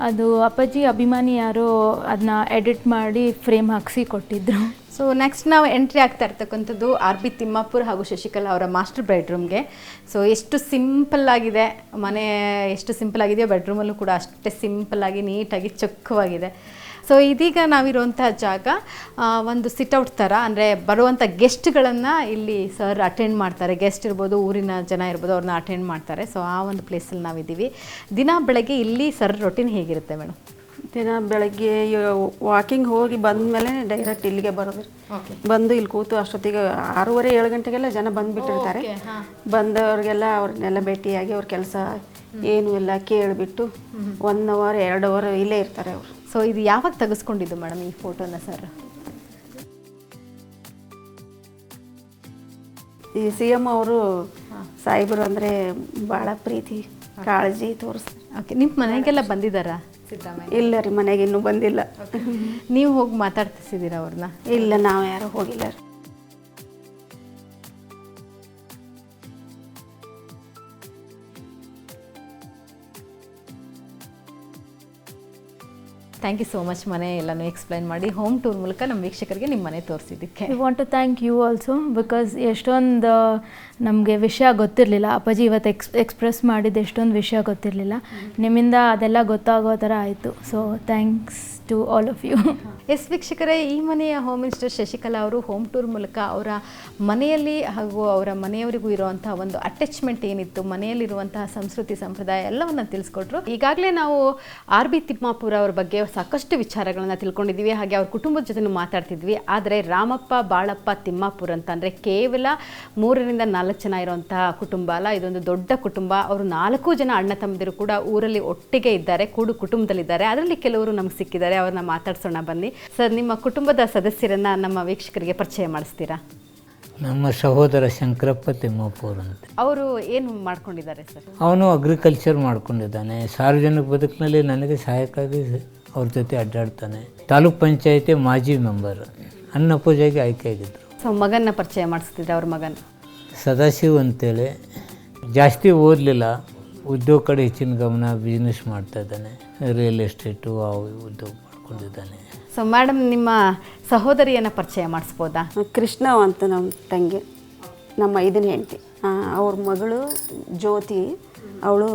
ಅದು ಅಪ್ಪಾಜಿ ಅಭಿಮಾನಿ ಯಾರೋ ಅದನ್ನ ಎಡಿಟ್ ಮಾಡಿ ಫ್ರೇಮ್ ಹಾಕಿಸಿ ಕೊಟ್ಟಿದ್ರು. ಸೊ ನೆಕ್ಸ್ಟ್ ನಾವು ಎಂಟ್ರಿ ಆಗ್ತಾ ಇರ್ತಕ್ಕಂಥದ್ದು RB ತಿಮ್ಮಾಪುರ್ ಹಾಗೂ ಶಶಿಕಲಾ ಅವರ ಮಾಸ್ಟರ್ ಬೆಡ್ರೂಮ್ಗೆ. ಸೊ ಎಷ್ಟು ಸಿಂಪಲ್ ಆಗಿದೆ ಮನೆ, ಎಷ್ಟು ಸಿಂಪಲ್ ಆಗಿದೆಯೋ ಬೆಡ್ರೂಮಲ್ಲೂ ಕೂಡ ಅಷ್ಟೇ ಸಿಂಪಲ್ ಆಗಿ ನೀಟಾಗಿ ಚೊಕ್ಕವಾಗಿದೆ. ಸೊ ಇದೀಗ ನಾವಿರುವಂಥ ಜಾಗ ಒಂದು ಸಿಟ್ಔಟ್ ಥರ, ಅಂದರೆ ಬರುವಂಥ ಗೆಸ್ಟ್ಗಳನ್ನು ಇಲ್ಲಿ ಸರ್ ಅಟೆಂಡ್ ಮಾಡ್ತಾರೆ. ಗೆಸ್ಟ್ ಇರ್ಬೋದು, ಊರಿನ ಜನ ಇರ್ಬೋದು, ಅವ್ರನ್ನ ಅಟೆಂಡ್ ಮಾಡ್ತಾರೆ. ಸೊ ಆ ಒಂದು ಪ್ಲೇಸಲ್ಲಿ ನಾವಿದ್ದೀವಿ. ದಿನ ಬೆಳಗ್ಗೆ ಇಲ್ಲಿ ಸರ್ ರೊಟೀನ್ ಹೇಗಿರುತ್ತೆ ಮೇಡಮ್? ದಿನ ಬೆಳಗ್ಗೆ ವಾಕಿಂಗ್ ಹೋಗಿ ಬಂದಮೇಲೆ ಡೈರೆಕ್ಟ್ ಇಲ್ಲಿಗೆ ಬರೋದು. ಬಂದು ಇಲ್ಲಿ ಕೂತು ಅಷ್ಟೊತ್ತಿಗೆ 6:30 7 ಗಂಟೆಗೆಲ್ಲ ಜನ ಬಂದುಬಿಟ್ಟಿರ್ತಾರೆ. ಬಂದವ್ರಿಗೆಲ್ಲ ಅವ್ರನ್ನೆಲ್ಲ ಭೇಟಿಯಾಗಿ ಅವ್ರ ಕೆಲಸ ಏನು ಎಲ್ಲ ಕೇಳಿಬಿಟ್ಟು 1 ಅವರ್ 2 ಅವರ್ ಇಲ್ಲೇ ಇರ್ತಾರೆ ಅವರು. ಸೊ ಇದು ಯಾವಾಗ ತೆಗೆಸ್ಕೊಂಡಿದ್ದು ಮೇಡಮ್ ಈ ಫೋಟೋನ ಸರ್? ಈ CM ಅವರು ಸಾಹೇಬರು ಅಂದರೆ ಭಾಳ ಪ್ರೀತಿ ಕಾಳಜಿ ತೋರಿಸ್ತಾರೆ. ಓಕೆ. ನಿಮ್ಮ ಮನೆಗೆಲ್ಲ ಬಂದಿದ್ದಾರಾ ಸಿದ್ದರಾಮಯ್ಯ? ಇಲ್ಲ ರೀ, ಮನೆಗೆ ಇನ್ನೂ ಬಂದಿಲ್ಲ. ನೀವು ಹೋಗಿ ಮಾತಾಡ್ತಿದ್ದೀರಾ ಅವ್ರನ್ನ? ಇಲ್ಲ, ನಾವು ಯಾರೂ ಹೋಗಿಲ್ಲ ರೀ. ಥ್ಯಾಂಕ್ ಯು ಸೋ ಮಚ್ ಮನೆ ಎಲ್ಲನೂ ಎಕ್ಸ್ಪ್ಲೈನ್ ಮಾಡಿ ಹೋಮ್ ಟೂರ್ ಮೂಲಕ ನಮ್ಮ ವೀಕ್ಷಕರಿಗೆ ನಿಮ್ಮ ಮನೆ ತೋರಿಸಿದ್ದಕ್ಕೆ. I want to thank you also, because ಎಷ್ಟೊಂದು ನಮಗೆ ವಿಷಯ ಗೊತ್ತಿರಲಿಲ್ಲ. ಅಪ್ಪಾಜಿ ಇವತ್ತು ಎಕ್ಸ್ಪ್ರೆಸ್ ಮಾಡಿದ್ದು ಎಷ್ಟೊಂದು ವಿಷಯ ಗೊತ್ತಿರಲಿಲ್ಲ. ನಿಮ್ಮಿಂದ ಅದೆಲ್ಲ ಗೊತ್ತಾಗೋ ಥರ ಆಯಿತು. So thanks to all of you. Yes ವೀಕ್ಷಕರೇ, ಈ ಮನೆಯ ಹೋಮ್ ಮಿನಿಸ್ಟರ್ ಶಶಿಕಲಾ ಅವರು ಹೋಮ್ ಟೂರ್ ಮೂಲಕ ಅವರ ಮನೆಯಲ್ಲಿ ಹಾಗೂ ಅವರ ಮನೆಯವರಿಗೂ ಇರುವಂತಹ ಒಂದು ಅಟ್ಯಾಚ್ಮೆಂಟ್ ಏನಿತ್ತು, ಮನೆಯಲ್ಲಿರುವಂತಹ ಸಂಸ್ಕೃತಿ ಸಂಪ್ರದಾಯ ಎಲ್ಲವನ್ನು ತಿಳಿಸ್ಕೊಟ್ರು. ಈಗಾಗಲೇ ನಾವು RB ತಿಮ್ಮಾಪುರ ಅವ್ರ ಬಗ್ಗೆ ಸಾಕಷ್ಟು ವಿಚಾರಗಳನ್ನು ತಿಳ್ಕೊಂಡಿದ್ದೀವಿ, ಹಾಗೆ ಅವ್ರ ಕುಟುಂಬದ ಜೊತೆ ಮಾತಾಡ್ತಿದ್ವಿ. ಆದರೆ ರಾಮಪ್ಪ ಬಾಳಪ್ಪ ತಿಮ್ಮಾಪುರ ಅಂತ ಅಂದರೆ ಕೇವಲ 3 ರಿಂದ 4 ಜನ ಇರುವಂತಹ ಕುಟುಂಬ ಅಲ್ಲ, ಇದೊಂದು ದೊಡ್ಡ ಕುಟುಂಬ. ಅವರು 4 ಜನ ಅಣ್ಣ ತಮ್ಮದಿರು ಕೂಡ ಊರಲ್ಲಿ ಒಟ್ಟಿಗೆ ಇದ್ದಾರೆ, ಕೂಡು ಕುಟುಂಬದಲ್ಲಿದ್ದಾರೆ. ಅದರಲ್ಲಿ ಕೆಲವರು ನಮ್ಗೆ ಸಿಕ್ಕಿದ್ದಾರೆ, ಅವ್ರನ್ನ ಮಾತಾಡ್ಸೋಣ ಬನ್ನಿ. ಸರ್, ನಿಮ್ಮ ಕುಟುಂಬದ ಸದಸ್ಯರನ್ನ ನಮ್ಮ ವೀಕ್ಷಕರಿಗೆ ಪರಿಚಯ ಮಾಡಿಸ್ತೀರಾ? ನಮ್ಮ ಸಹೋದರ ಶಂಕರಪ್ಪ ತಿಮ್ಮಾಪುರ್ ಅಂತ. ಅವರು ಏನು ಮಾಡ್ಕೊಂಡಿದ್ದಾರೆ ಸರ್? ಅವನು ಅಗ್ರಿಕಲ್ಚರ್ ಮಾಡ್ಕೊಂಡಿದ್ದಾನೆ. ಸಾರ್ವಜನಿಕ ಬದುಕಿನಲ್ಲಿ ನನಗೆ ಸಹಾಯಕ್ಕಾಗಿ ಅವ್ರ ಜೊತೆ ಅಡ್ಡಾಡ್ತಾನೆ. ತಾಲೂಕ್ ಪಂಚಾಯತಿ ಮಾಜಿ ಮೆಂಬರ್, ಅನ್ನಪೂಜೆಗೆ ಆಯ್ಕೆಯಾಗಿದ್ದರು. ಸೊ ಮಗನ್ನ ಪರಿಚಯ ಮಾಡಿಸ್ತಿದ್ದೆ. ಅವ್ರ ಮಗನ ಸದಾಶಿವ್ ಅಂತೇಳಿ, ಜಾಸ್ತಿ ಓದಲಿಲ್ಲ, ಉದ್ಯೋಗ ಕಡೆ ಹೆಚ್ಚಿನ ಗಮನ, ಬಿಸ್ನೆಸ್ ಮಾಡ್ತಾ ಇದ್ದಾನೆ, ರಿಯಲ್ ಎಸ್ಟೇಟು ಅವು ಉದ್ಯೋಗ ಮಾಡ್ಕೊಂಡಿದ್ದಾನೆ. ಸೊ ಮೇಡಮ್, ನಿಮ್ಮ ಸಹೋದರಿಯನ್ನು ಪರಿಚಯ ಮಾಡಿಸ್ಬೋದಾ? ಕೃಷ್ಣ ಅಂತ ನಮ್ಮ ತಂಗಿ, ನಮ್ಮ 5ನೇ ಹೆಂಡತಿ. ಅವ್ರ ಮಗಳು ಜ್ಯೋತಿ, ಅವಳು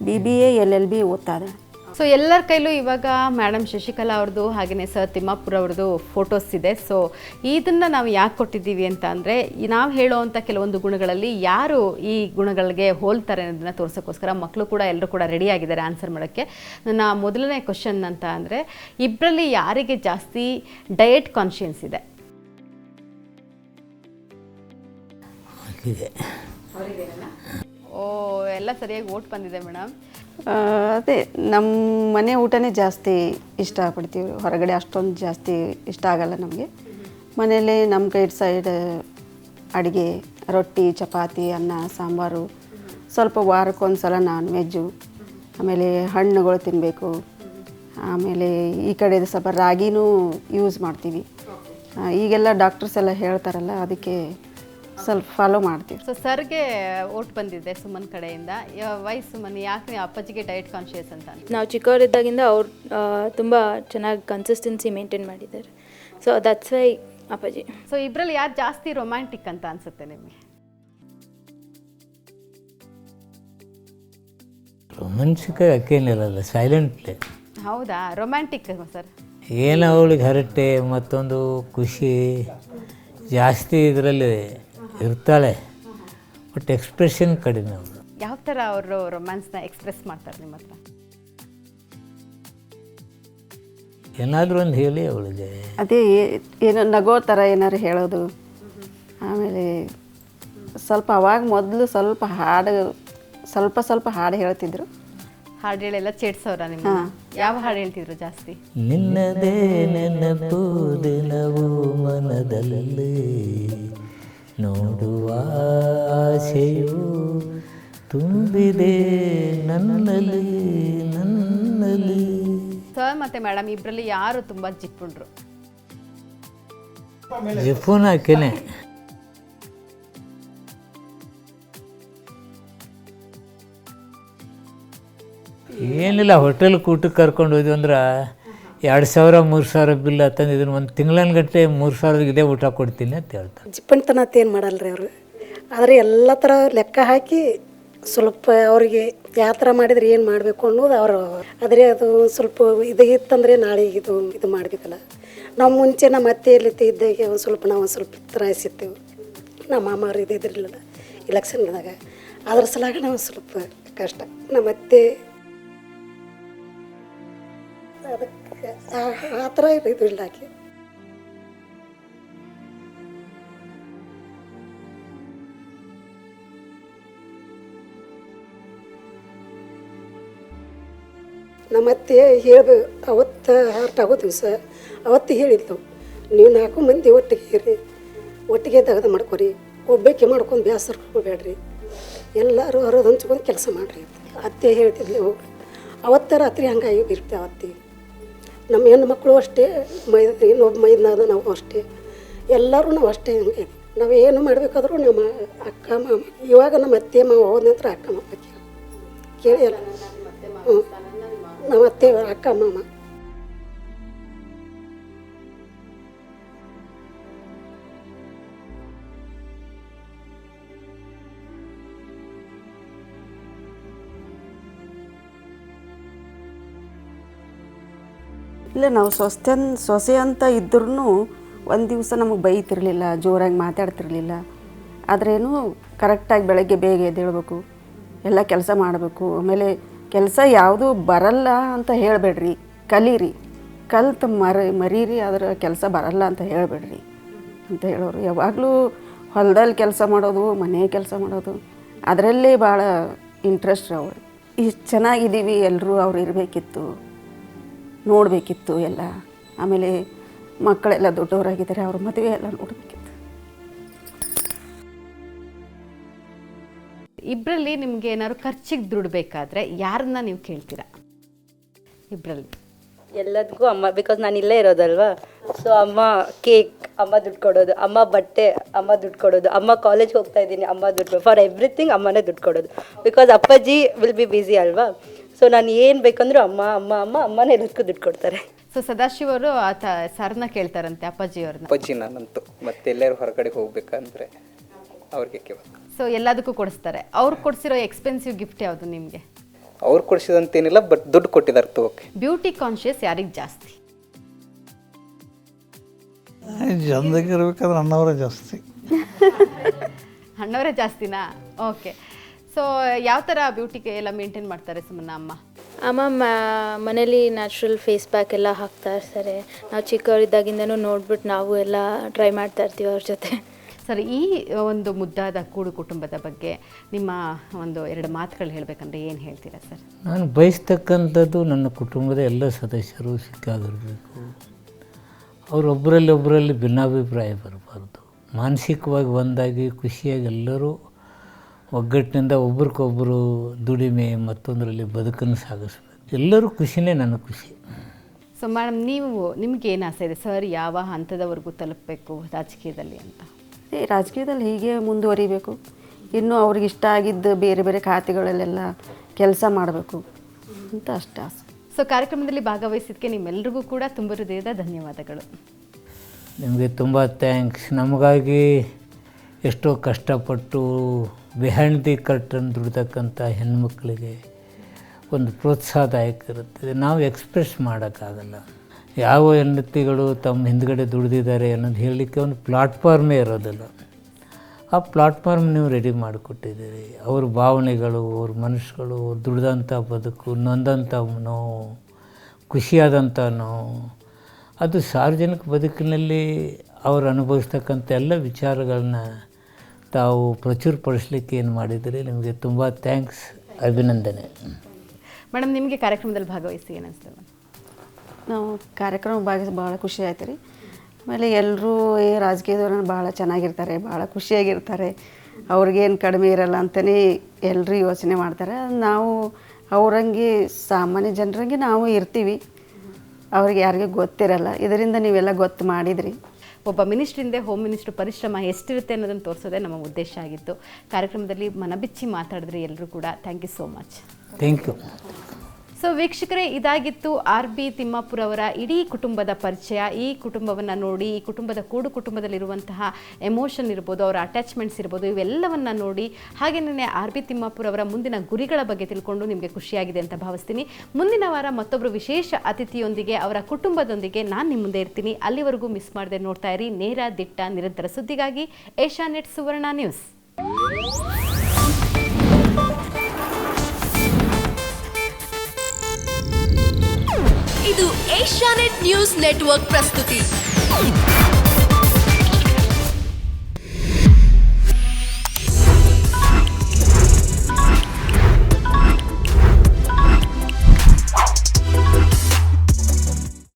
BBA LLB ಓದ್ತಾರೆ. ಸೊ ಎಲ್ಲರ ಕೈಲೂ ಇವಾಗ ಮೇಡಮ್ ಶಶಿಕಲಾ ಅವ್ರದ್ದು ಹಾಗೆಯೇ ಸರ್ ತಿಮ್ಮಾಪುರ ಅವ್ರದ್ದು ಫೋಟೋಸ್ ಇದೆ. ಸೊ ಇದನ್ನು ನಾವು ಯಾಕೆ ಕೊಟ್ಟಿದ್ದೀವಿ ಅಂತ ಅಂದರೆ, ನಾವು ಹೇಳೋವಂಥ ಕೆಲವೊಂದು ಗುಣಗಳಲ್ಲಿ ಯಾರು ಈ ಗುಣಗಳಿಗೆ ಹೋಲ್ತಾರೆ ಅನ್ನೋದನ್ನು ತೋರ್ಸೋಕ್ಕೋಸ್ಕರ ಮಕ್ಕಳು ಕೂಡ ಎಲ್ಲರೂ ಕೂಡ ರೆಡಿ ಆಗಿದ್ದಾರೆ ಆನ್ಸರ್ ಮಾಡೋಕ್ಕೆ. ನನ್ನ ಮೊದಲನೇ ಕ್ವಶನ್ ಅಂತ ಅಂದರೆ, ಇಬ್ಬರಲ್ಲಿ ಯಾರಿಗೆ ಜಾಸ್ತಿ ಡಯಟ್ ಕಾನ್ಷಿಯನ್ಸ್ ಇದೆ? ಓ, ಎಲ್ಲ ಸರಿಯಾಗಿ ಓಟ್ ಬಂದಿದೆ ಮೇಡಮ್. ಅದೇ ನಮ್ಮ ಮನೆ ಊಟನೇ ಜಾಸ್ತಿ ಇಷ್ಟಪಡ್ತೀವಿ, ಹೊರಗಡೆ ಅಷ್ಟೊಂದು ಜಾಸ್ತಿ ಇಷ್ಟ ಆಗಲ್ಲ ನಮಗೆ. ಮನೆಯಲ್ಲೇ ನಮ್ಮ ಸೈಡ್ ಅಡುಗೆ, ರೊಟ್ಟಿ, ಚಪಾತಿ, ಅನ್ನ, ಸಾಂಬಾರು, ಸ್ವಲ್ಪ ವಾರಕ್ಕೊಂದು ಸಲ ನಾನ್ ವೆಜ್ಜು, ಆಮೇಲೆ ಹಣ್ಣುಗಳು ತಿನ್ನಬೇಕು. ಆಮೇಲೆ ಈ ಕಡೆ ಸ್ವಲ್ಪ ರಾಗಿನೂ ಯೂಸ್ ಮಾಡ್ತೀವಿ. ಈಗೆಲ್ಲ ಡಾಕ್ಟರ್ಸ್ ಎಲ್ಲ ಹೇಳ್ತಾರಲ್ಲ, ಅದಕ್ಕೆ ಸ್ವಲ್ಪ ಫಾಲೋ ಮಾಡ್ತೀವಿ. ಸೊ ಸರ್ಗೆ ಓಟ್ ಬಂದಿದೆ ಸುಮನ್ ಕಡೆಯಿಂದ. ವೈ ಸುಮನ್, ಯಾಕೆ ಅಪ್ಪಾಜಿಗೆ ಡಯಟ್ ಕಾನ್ಶಿಯಸ್ ಅಂತ? ನಾವು ಚಿಕ್ಕವರಿದ್ದಾಗಿಂದ ಅವ್ರು ತುಂಬ ಚೆನ್ನಾಗಿ ಕನ್ಸಿಸ್ಟೆನ್ಸಿ ಮೇಂಟೈನ್ ಮಾಡಿದ್ದಾರೆ. ಸೊ ದಟ್ಸ್ ವೈ ಅಪ್ಪಾಜಿ. ಸೊ ಇಬ್ಬರಲ್ಲಿ ಯಾರು ಜಾಸ್ತಿ ರೊಮ್ಯಾಂಟಿಕ್ ಅಂತ ಅನ್ಸುತ್ತೆ ನಿಮಗೆ? ರೊಮ್ಯಾನ್ಸಿಕ್ ಯಾಕೇನಿರಲ್ಲ, ಸೈಲೆಂಟ್ಲಿ. ಹೌದಾ, ರೊಮ್ಯಾಂಟಿಕ್ ಸರ್? ಏನು ಅವಳಿಗೆ ಹರಟೆ ಮತ್ತೊಂದು ಖುಷಿ ಜಾಸ್ತಿ ಇದರಲ್ಲಿ ಇರ್ತಾಳೆ, ಬಟ್ ಎಕ್ಸ್ಪ್ರೆಷನ್ ಕಡಿಮೆ ಅವರು. ಯಾವ ಥರ ಅವರು ರೊಮ್ಯಾನ್ಸ್ನ ಎಕ್ಸ್ಪ್ರೆಸ್ ಮಾಡ್ತಾರೆ ನಿಮ್ಮ ಹತ್ರ? ಏನಾದರೂ ಒಂದು ಹೇಳಿ ಅವಳಿಗೆ. ಅದೇ ಏನೋ ನಗೋ ಥರ ಏನಾರು ಹೇಳೋದು. ಆಮೇಲೆ ಸ್ವಲ್ಪ ಅವಾಗ ಮೊದಲು ಸ್ವಲ್ಪ ಹಾಡು ಹೇಳ್ತಿದ್ರು. ಹಾಡುಗಳೆಲ್ಲ ಚೇಡ್ಸೋರ ನಿಮ್ಮ? ಯಾವ ಹಾಡು ಹೇಳ್ತಿದ್ರು ಜಾಸ್ತಿ? ನಿನ್ನದೇ ನೆನಪು ದಿನವೂ ಮನದಲ್ಲಿ, ನೋಡುವ ಆಸೆಯು ತುಂಬಿದೆ ನನ್ನಲ್ಲಿ ನನ್ನಲ್ಲಿ. ಸರ್ ಮತ್ತೆ ಮೇಡಮ್ ಇಬ್ಬರಲ್ಲಿ ಯಾರು ತುಂಬ ಜಿಪ್ಪುಂಡ್ರು? ಜಿಪ್ಪುನ ಆಕೆನೆ. ಏನಿಲ್ಲ, ಹೋಟೆಲ್ ಊಟಕ್ಕೆ ಕರ್ಕೊಂಡು ಹೋದ್ವಿ ಅಂದ್ರೆ 2,000 3,000 ಬಿಲ್ ಅಂತಂದು ಇದನ್ನು ಒಂದು ತಿಂಗಳನ್ನ ಗಂಟೆ 3,000 ಇದೇ ಊಟ ಕೊಡ್ತೀನಿ ಅಂತ ಹೇಳ್ತಾರೆ. ಜಿಪ್ಪಣ್ತನ ಏನು ಮಾಡಲ್ರಿ ಅವರು, ಆದರೆ ಎಲ್ಲ ಥರ ಲೆಕ್ಕ ಹಾಕಿ ಸ್ವಲ್ಪ ಅವರಿಗೆ ಯಾವ ಥರ ಮಾಡಿದ್ರೆ ಏನು ಮಾಡಬೇಕು ಅನ್ನೋದು ಅವರು. ಆದರೆ ಅದು ಸ್ವಲ್ಪ ಇದು ಇತ್ತಂದರೆ ನಾಳೆ ಇದು ಮಾಡಬೇಕಲ್ಲ. ನಾವು ಮುಂಚೆ ನಮ್ಮ ಅತ್ತೆಯಲ್ಲಿ ಇದ್ದಾಗ ಒಂದು ಸ್ವಲ್ಪ ನಾವು ಸ್ವಲ್ಪ ತ್ರಾಯಿಸಿರ್ತೇವೆ. ನಮ್ಮ ಮಾಮವ್ರು ಇದ್ದಿರಲಿಲ್ಲ ಇಲೆಕ್ಷನ್ದಾಗ, ಅದ್ರ ಸಲಾಗ ನಾವು ಸ್ವಲ್ಪ ಕಷ್ಟ. ನಮ್ಮ ಅತ್ತೆ ಅದಕ್ಕೆ ಆ ಥರ ಇದು ಇಲ್ಲ ಆಕೆ. ನಮ್ಮತ್ತೆ ಹೇಳ್ಬೇಕು, ಅವತ್ತು ಹಾರ್ಟ್ ಆಗೋ ದಿವಸ ಅವತ್ತು ಹೇಳಿದ್ಲು, ನೀವು 4 ಮಂದಿ ಒಟ್ಟಿಗೆ ಇರಿ, ಒಟ್ಟಿಗೆ ದಗದ ಮಾಡ್ಕೊರಿ, ಒಬ್ಬಕ್ಕೆ ಮಾಡ್ಕೊಂಡು ಬೇಸರ ಹೋಗ್ಬೇಡ್ರಿ, ಎಲ್ಲರೂ ಹೊರದು ಹಂಚ್ಕೊಂಡು ಕೆಲಸ ಮಾಡಿರಿ ಅತ್ತೆ ಹೇಳ್ತಿದ್ಲು. ಅವತ್ತ ರಾತ್ರಿ ಹಂಗಾಗಿ ಇರ್ತೇವೆ ಅತ್ತೆ. ನಮ್ಮ ಹೆಣ್ಣು ಮಕ್ಕಳು ಅಷ್ಟೇ, ಇನ್ನೊಬ್ಬ ಮೈದನಾದ ನಾವು ಅಷ್ಟೇ, ಎಲ್ಲರೂ ನಾವು ಅಷ್ಟೇ. ಹಂಗೆ ನಾವು ಏನು ಮಾಡಬೇಕಾದ್ರೂ ನಮ್ಮ ಅಕ್ಕ ಮಾಮ, ಇವಾಗ ನಮ್ಮ ಅತ್ತೆ ಮಾವ ಹೋದ ನಂತರ ಅಕ್ಕ ಮಾಮ ಕೇಳಿ ಅಲ್ಲ. ಹ್ಞೂ, ನಮ್ಮ ಅತ್ತೆ ಅಕ್ಕ ಮಾಮ. ಇಲ್ಲ, ನಾವು ಸೊಸೆ ಅಂತ ಇದ್ರೂ ಒಂದು ದಿವಸ ನಮಗೆ ಬೈತಿರಲಿಲ್ಲ, ಜೋರಾಗಿ ಮಾತಾಡ್ತಿರ್ಲಿಲ್ಲ. ಆದ್ರೇನು ಕರೆಕ್ಟಾಗಿ ಬೆಳಗ್ಗೆ ಬೇಗ ಎದ್ದೇಳಬೇಕು, ಎಲ್ಲ ಕೆಲಸ ಮಾಡಬೇಕು. ಆಮೇಲೆ ಕೆಲಸ ಯಾವುದು ಬರಲ್ಲ ಅಂತ ಹೇಳಬೇಡ್ರಿ, ಕಲೀರಿ, ಕಲ್ತು ಮರೀರಿ, ಅದರ ಕೆಲಸ ಬರಲ್ಲ ಅಂತ ಹೇಳಬೇಡ್ರಿ ಅಂತ ಹೇಳೋರು. ಯಾವಾಗಲೂ ಹೊಲದಲ್ಲಿ ಕೆಲಸ ಮಾಡೋದು, ಮನೆ ಕೆಲಸ ಮಾಡೋದು, ಅದರಲ್ಲೇ ಭಾಳ ಇಂಟ್ರೆಸ್ಟ್ ಅವರು. ಇಷ್ಟು ಚೆನ್ನಾಗಿದ್ದೀವಿ ಎಲ್ಲರೂ, ಅವ್ರು ಇರಬೇಕಿತ್ತು, ನೋಡಬೇಕಿತ್ತು ಎಲ್ಲ. ಆಮೇಲೆ ಮಕ್ಕಳೆಲ್ಲ ದೊಡ್ಡವರಾಗಿದ್ದಾರೆ, ಅವ್ರ ಮದುವೆ ಎಲ್ಲ ನೋಡಬೇಕಿತ್ತು. ಇಬ್ಬರಲ್ಲಿ ನಿಮ್ಗೆ ಏನಾದ್ರು ಖರ್ಚಿಗೆ ದುಡ್ಬೇಕಾದ್ರೆ ಯಾರನ್ನ ನೀವು ಕೇಳ್ತೀರಾ ಇಬ್ಬರಲ್ಲಿ? ಎಲ್ಲದಕ್ಕೂ ಅಮ್ಮ, ಬಿಕಾಸ್ ನಾನು ಇಲ್ಲೇ ಇರೋದಲ್ವಾ. ಸೊ ಅಮ್ಮ ಕೇಕ್ ಅಮ್ಮ ದುಡ್ಡು ಕೊಡೋದು, ಅಮ್ಮ ಬಟ್ಟೆ ಅಮ್ಮ ದುಡ್ಡು ಕೊಡೋದು, ಅಮ್ಮ ಕಾಲೇಜ್ಗೆ ಹೋಗ್ತಾ ಇದ್ದೀನಿ ಅಮ್ಮ ದುಡ್ಡು, ಫಾರ್ ಎವ್ರಿಥಿಂಗ್ ಅಮ್ಮನೇ ದುಡ್ಡು ಕೊಡೋದು. ಬಿಕಾಸ್ ಅಪ್ಪಾಜಿ ವಿಲ್ ಬಿ ಬ್ಯುಸಿ ಅಲ್ವಾ. ಸೊ ನಾನು ಏನು ಬೇಕಂದ್ರೂ ಅಮ್ಮನೇ ಎಲ್ಲದಕ್ಕೂ ದುಡ್ಡು ಕೊಡ್ತಾರೆ. ಸೊ ಸದಾಶಿವ್ ಅವರು ಸರ್ನ ಕೇಳ್ತಾರಂತೆ ಅಪ್ಪಾಜಿಯವ್ರನ್ನ. ಅಪ್ಪಾಜಿ ನಾನಂತೂ ಮತ್ತೆ ಎಲ್ಲರೂ ಹೊರಗಡೆ ಹೋಗ್ಬೇಕಂದ್ರೆ ಅವ್ರಿಗೆ ಕೇಳೋದು. ಸೊ ಎಲ್ಲದಕ್ಕೂ ಕೊಡಿಸ್ತಾರೆ. ಅವ್ರು ಕೊಡಿಸಿರೋ ಎಕ್ಸ್ಪೆನ್ಸಿವ್ ಗಿಫ್ಟ್ ಯಾವುದು ನಿಮಗೆ? ಅವ್ರು ಕೊಡಿಸಿದಂತೇನಿಲ್ಲ, ಬಟ್ ದುಡ್ಡು ಕೊಟ್ಟಿದ್ದಾರೆ ತಗೋಕೆ. ಬ್ಯೂಟಿ ಕಾನ್ಶಿಯಸ್ ಯಾರಿಗೆ ಜಾಸ್ತಿ? ಜನರಿಗೆ ಇರಬೇಕಾದ್ರೆ ಅಣ್ಣವರೇ ಜಾಸ್ತಿ. ಅಣ್ಣವರೇ ಜಾಸ್ತಿನಾ? ಓಕೆ. ಸೊ ಯಾವ ಥರ ಬ್ಯೂಟಿಗೆ ಎಲ್ಲ ಮೇಂಟೈನ್ ಮಾಡ್ತಾರೆ ಸುಮ್ಮನೆ ಅಮ್ಮ? ಅಮ್ಮ ಮನೇಲಿ ನ್ಯಾಚುರಲ್ ಫೇಸ್ ಪ್ಯಾಕ್ ಎಲ್ಲ ಹಾಕ್ತಾ ಇರ್ತಾರೆ. ನಾವು ಚಿಕ್ಕವರಿದ್ದಾಗಿಂದನೂ ನೋಡ್ಬಿಟ್ಟು ನಾವು ಎಲ್ಲ ಟ್ರೈ ಮಾಡ್ತಾ ಇರ್ತೀವಿ ಅವ್ರ ಜೊತೆ. ಸರ್, ಈ ಒಂದು ಮುದ್ದಾದ ಕೂಡು ಕುಟುಂಬದ ಬಗ್ಗೆ ನಿಮ್ಮ ಒಂದು 2 ಮಾತುಗಳು ಹೇಳಬೇಕಂದ್ರೆ ಏನು ಹೇಳ್ತೀರಾ ಸರ್? ನಾನು ಬಯಸ್ತಕ್ಕಂಥದ್ದು ನನ್ನ ಕುಟುಂಬದ ಎಲ್ಲ ಸದಸ್ಯರು ಸಿಕ್ಕಾಗಿರಬೇಕು. ಅವರೊಬ್ಬರಲ್ಲಿ ಭಿನ್ನಾಭಿಪ್ರಾಯ ಬರಬಾರ್ದು. ಮಾನಸಿಕವಾಗಿ ಒಂದಾಗಿ ಖುಷಿಯಾಗಿ ಎಲ್ಲರೂ ಒಗ್ಗಟ್ಟಿನಿಂದ ಒಬ್ರಿಗೊಬ್ಬರು ದುಡಿಮೆ ಮತ್ತೊಂದರಲ್ಲಿ ಬದುಕನ್ನು ಸಾಗಿಸ್ಬೇಕು. ಎಲ್ಲರೂ ಖುಷಿನೇ ನನಗೆ ಖುಷಿ. ಸೊ ಮೇಡಮ್, ನಿಮ್ಗೆ ಏನು ಆಸೆ ಇದೆ ಸರ್, ಯಾವ ಹಂತದವರೆಗೂ ತಲುಪಬೇಕು ರಾಜಕೀಯದಲ್ಲಿ ಅಂತ? ರಾಜಕೀಯದಲ್ಲಿ ಹೀಗೆ ಮುಂದುವರಿಬೇಕು, ಇನ್ನೂ ಅವ್ರಿಗೆ ಇಷ್ಟ ಆಗಿದ್ದ ಬೇರೆ ಬೇರೆ ಖಾತೆಗಳಲ್ಲೆಲ್ಲ ಕೆಲಸ ಮಾಡಬೇಕು ಅಂತ ಅಷ್ಟೇ ಆಸೆ. ಸೊ ಕಾರ್ಯಕ್ರಮದಲ್ಲಿ ಭಾಗವಹಿಸಿದ್ದಕ್ಕೆ ನಿಮ್ಮೆಲ್ಲರಿಗೂ ಕೂಡ ತುಂಬ ಹೃದಯದ ಧನ್ಯವಾದಗಳು. ನಿಮಗೆ ತುಂಬ ಥ್ಯಾಂಕ್ಸ್. ನಮಗಾಗಿ ಎಷ್ಟೋ ಕಷ್ಟಪಟ್ಟು ಬಿಹೈಂಡ್ ದಿ ಕರ್ಟನ್ ದುಡಿತಕ್ಕಂಥ ಹೆಣ್ಮಕ್ಳಿಗೆ ಒಂದು ಪ್ರೋತ್ಸಾಹದಾಯಕ ಇರುತ್ತದೆ. ನಾವು ಎಕ್ಸ್ಪ್ರೆಸ್ ಮಾಡೋಕ್ಕಾಗಲ್ಲ. ಯಾವ ಹೆಂಡತಿಗಳು ತಮ್ಮ ಹಿಂದ್ಗಡೆ ದುಡಿದಿದ್ದಾರೆ ಅನ್ನೋದು ಹೇಳಲಿಕ್ಕೆ ಒಂದು ಪ್ಲಾಟ್ಫಾರ್ಮೇ ಇರೋದಿಲ್ಲ. ಆ ಪ್ಲಾಟ್ಫಾರ್ಮ್ ನೀವು ರೆಡಿ ಮಾಡಿಕೊಟ್ಟಿದ್ದೀರಿ. ಅವ್ರ ಭಾವನೆಗಳು, ಅವ್ರ ಮನಸ್ಸುಗಳು, ಅವ್ರು ದುಡ್ದಂಥ ಬದುಕು, ನೊಂದಂಥ ನೋವು, ಖುಷಿಯಾದಂಥ ನೋವು, ಅದು ಸಾರ್ವಜನಿಕ ಬದುಕಿನಲ್ಲಿ ಅವರು ಅನುಭವಿಸ್ತಕ್ಕಂಥ ಎಲ್ಲ ವಿಚಾರಗಳನ್ನ ತಾವು ಪ್ರಚುರಪಡಿಸ್ಲಿಕ್ಕೆ ಏನು ಮಾಡಿದ್ದೀರಿ, ನಿಮಗೆ ತುಂಬ ಥ್ಯಾಂಕ್ಸ್, ಅಭಿನಂದನೆ. ಮೇಡಮ್, ನಿಮಗೆ ಕಾರ್ಯಕ್ರಮದಲ್ಲಿ ಭಾಗವಹಿಸಿ ಏನಿಸ್ತದೆ? ನಾವು ಕಾರ್ಯಕ್ರಮ ಭಾಳ ಖುಷಿ ಆಯ್ತು ರೀ. ಆಮೇಲೆ ಎಲ್ಲರೂ ರಾಜಕೀಯದವ್ರನ್ನ ಭಾಳ ಚೆನ್ನಾಗಿರ್ತಾರೆ, ಭಾಳ ಖುಷಿಯಾಗಿರ್ತಾರೆ, ಅವ್ರಿಗೇನು ಕಡಿಮೆ ಇರಲ್ಲ ಅಂತಲೇ ಎಲ್ಲರೂ ಯೋಚನೆ ಮಾಡ್ತಾರೆ. ನಾವು ಅವ್ರಂಗೆ ಸಾಮಾನ್ಯ ಜನರಂಗೆ ನಾವು ಇರ್ತೀವಿ, ಅವ್ರಿಗೆ ಯಾರಿಗೆ ಗೊತ್ತಿರಲ್ಲ. ಇದರಿಂದ ನೀವೆಲ್ಲ ಗೊತ್ತು ಮಾಡಿದ್ರಿ. ಒಬ್ಬ ಮಿನಿಸ್ಟ್ರಿಂದ ಹೋಮ್ ಮಿನಿಸ್ಟ್ರ್ ಪರಿಶ್ರಮ ಎಷ್ಟಿರುತ್ತೆ ಅನ್ನೋದನ್ನು ತೋರಿಸೋದೇ ನಮ್ಮ ಉದ್ದೇಶ ಆಗಿತ್ತು. ಕಾರ್ಯಕ್ರಮದಲ್ಲಿ ಮನಬಿಚ್ಚಿ ಮಾತಾಡಿದ್ರಿ ಎಲ್ಲರೂ ಕೂಡ. Thank you so much. Thank you. So ವೀಕ್ಷಕರೇ, ಇದಾಗಿತ್ತು RB ತಿಮ್ಮಾಪುರ ಅವರ ಇಡೀ ಕುಟುಂಬದ ಪರಿಚಯ. ಈ ಕುಟುಂಬವನ್ನು ನೋಡಿ, ಈ ಕುಟುಂಬದ ಕುಟುಂಬದಲ್ಲಿರುವಂತಹ ಎಮೋಷನ್ ಇರ್ಬೋದು, ಅವರ ಅಟ್ಯಾಚ್ಮೆಂಟ್ಸ್ ಇರ್ಬೋದು, ಇವೆಲ್ಲವನ್ನು ನೋಡಿ ಹಾಗೆಯೇ RB ತಿಮ್ಮಾಪುರ ಅವರ ಮುಂದಿನ ಗುರಿಗಳ ಬಗ್ಗೆ ತಿಳ್ಕೊಂಡು ನಿಮಗೆ ಖುಷಿಯಾಗಿದೆ ಅಂತ ಭಾವಿಸ್ತೀನಿ. ಮುಂದಿನ ವಾರ ಮತ್ತೊಬ್ಬರು ವಿಶೇಷ ಅತಿಥಿಯೊಂದಿಗೆ, ಅವರ ಕುಟುಂಬದೊಂದಿಗೆ ನಾನು ನಿಮ್ಮ ಮುಂದೆ ಇರ್ತೀನಿ. ಅಲ್ಲಿವರೆಗೂ ಮಿಸ್ ಮಾಡದೆ ನೋಡ್ತಾ ಇರಿ ನೇರ, ದಿಟ್ಟ, ನಿರಂತರ ಸುದ್ದಿಗಾಗಿ ಏಷ್ಯಾನೆಟ್ ಸುವರ್ಣ ನ್ಯೂಸ್. ಇದು ಏಷ್ಯಾನೆಟ್ ನ್ಯೂಸ್ ನೆಟ್ವರ್ಕ್ ಪ್ರಸ್ತುತಿ.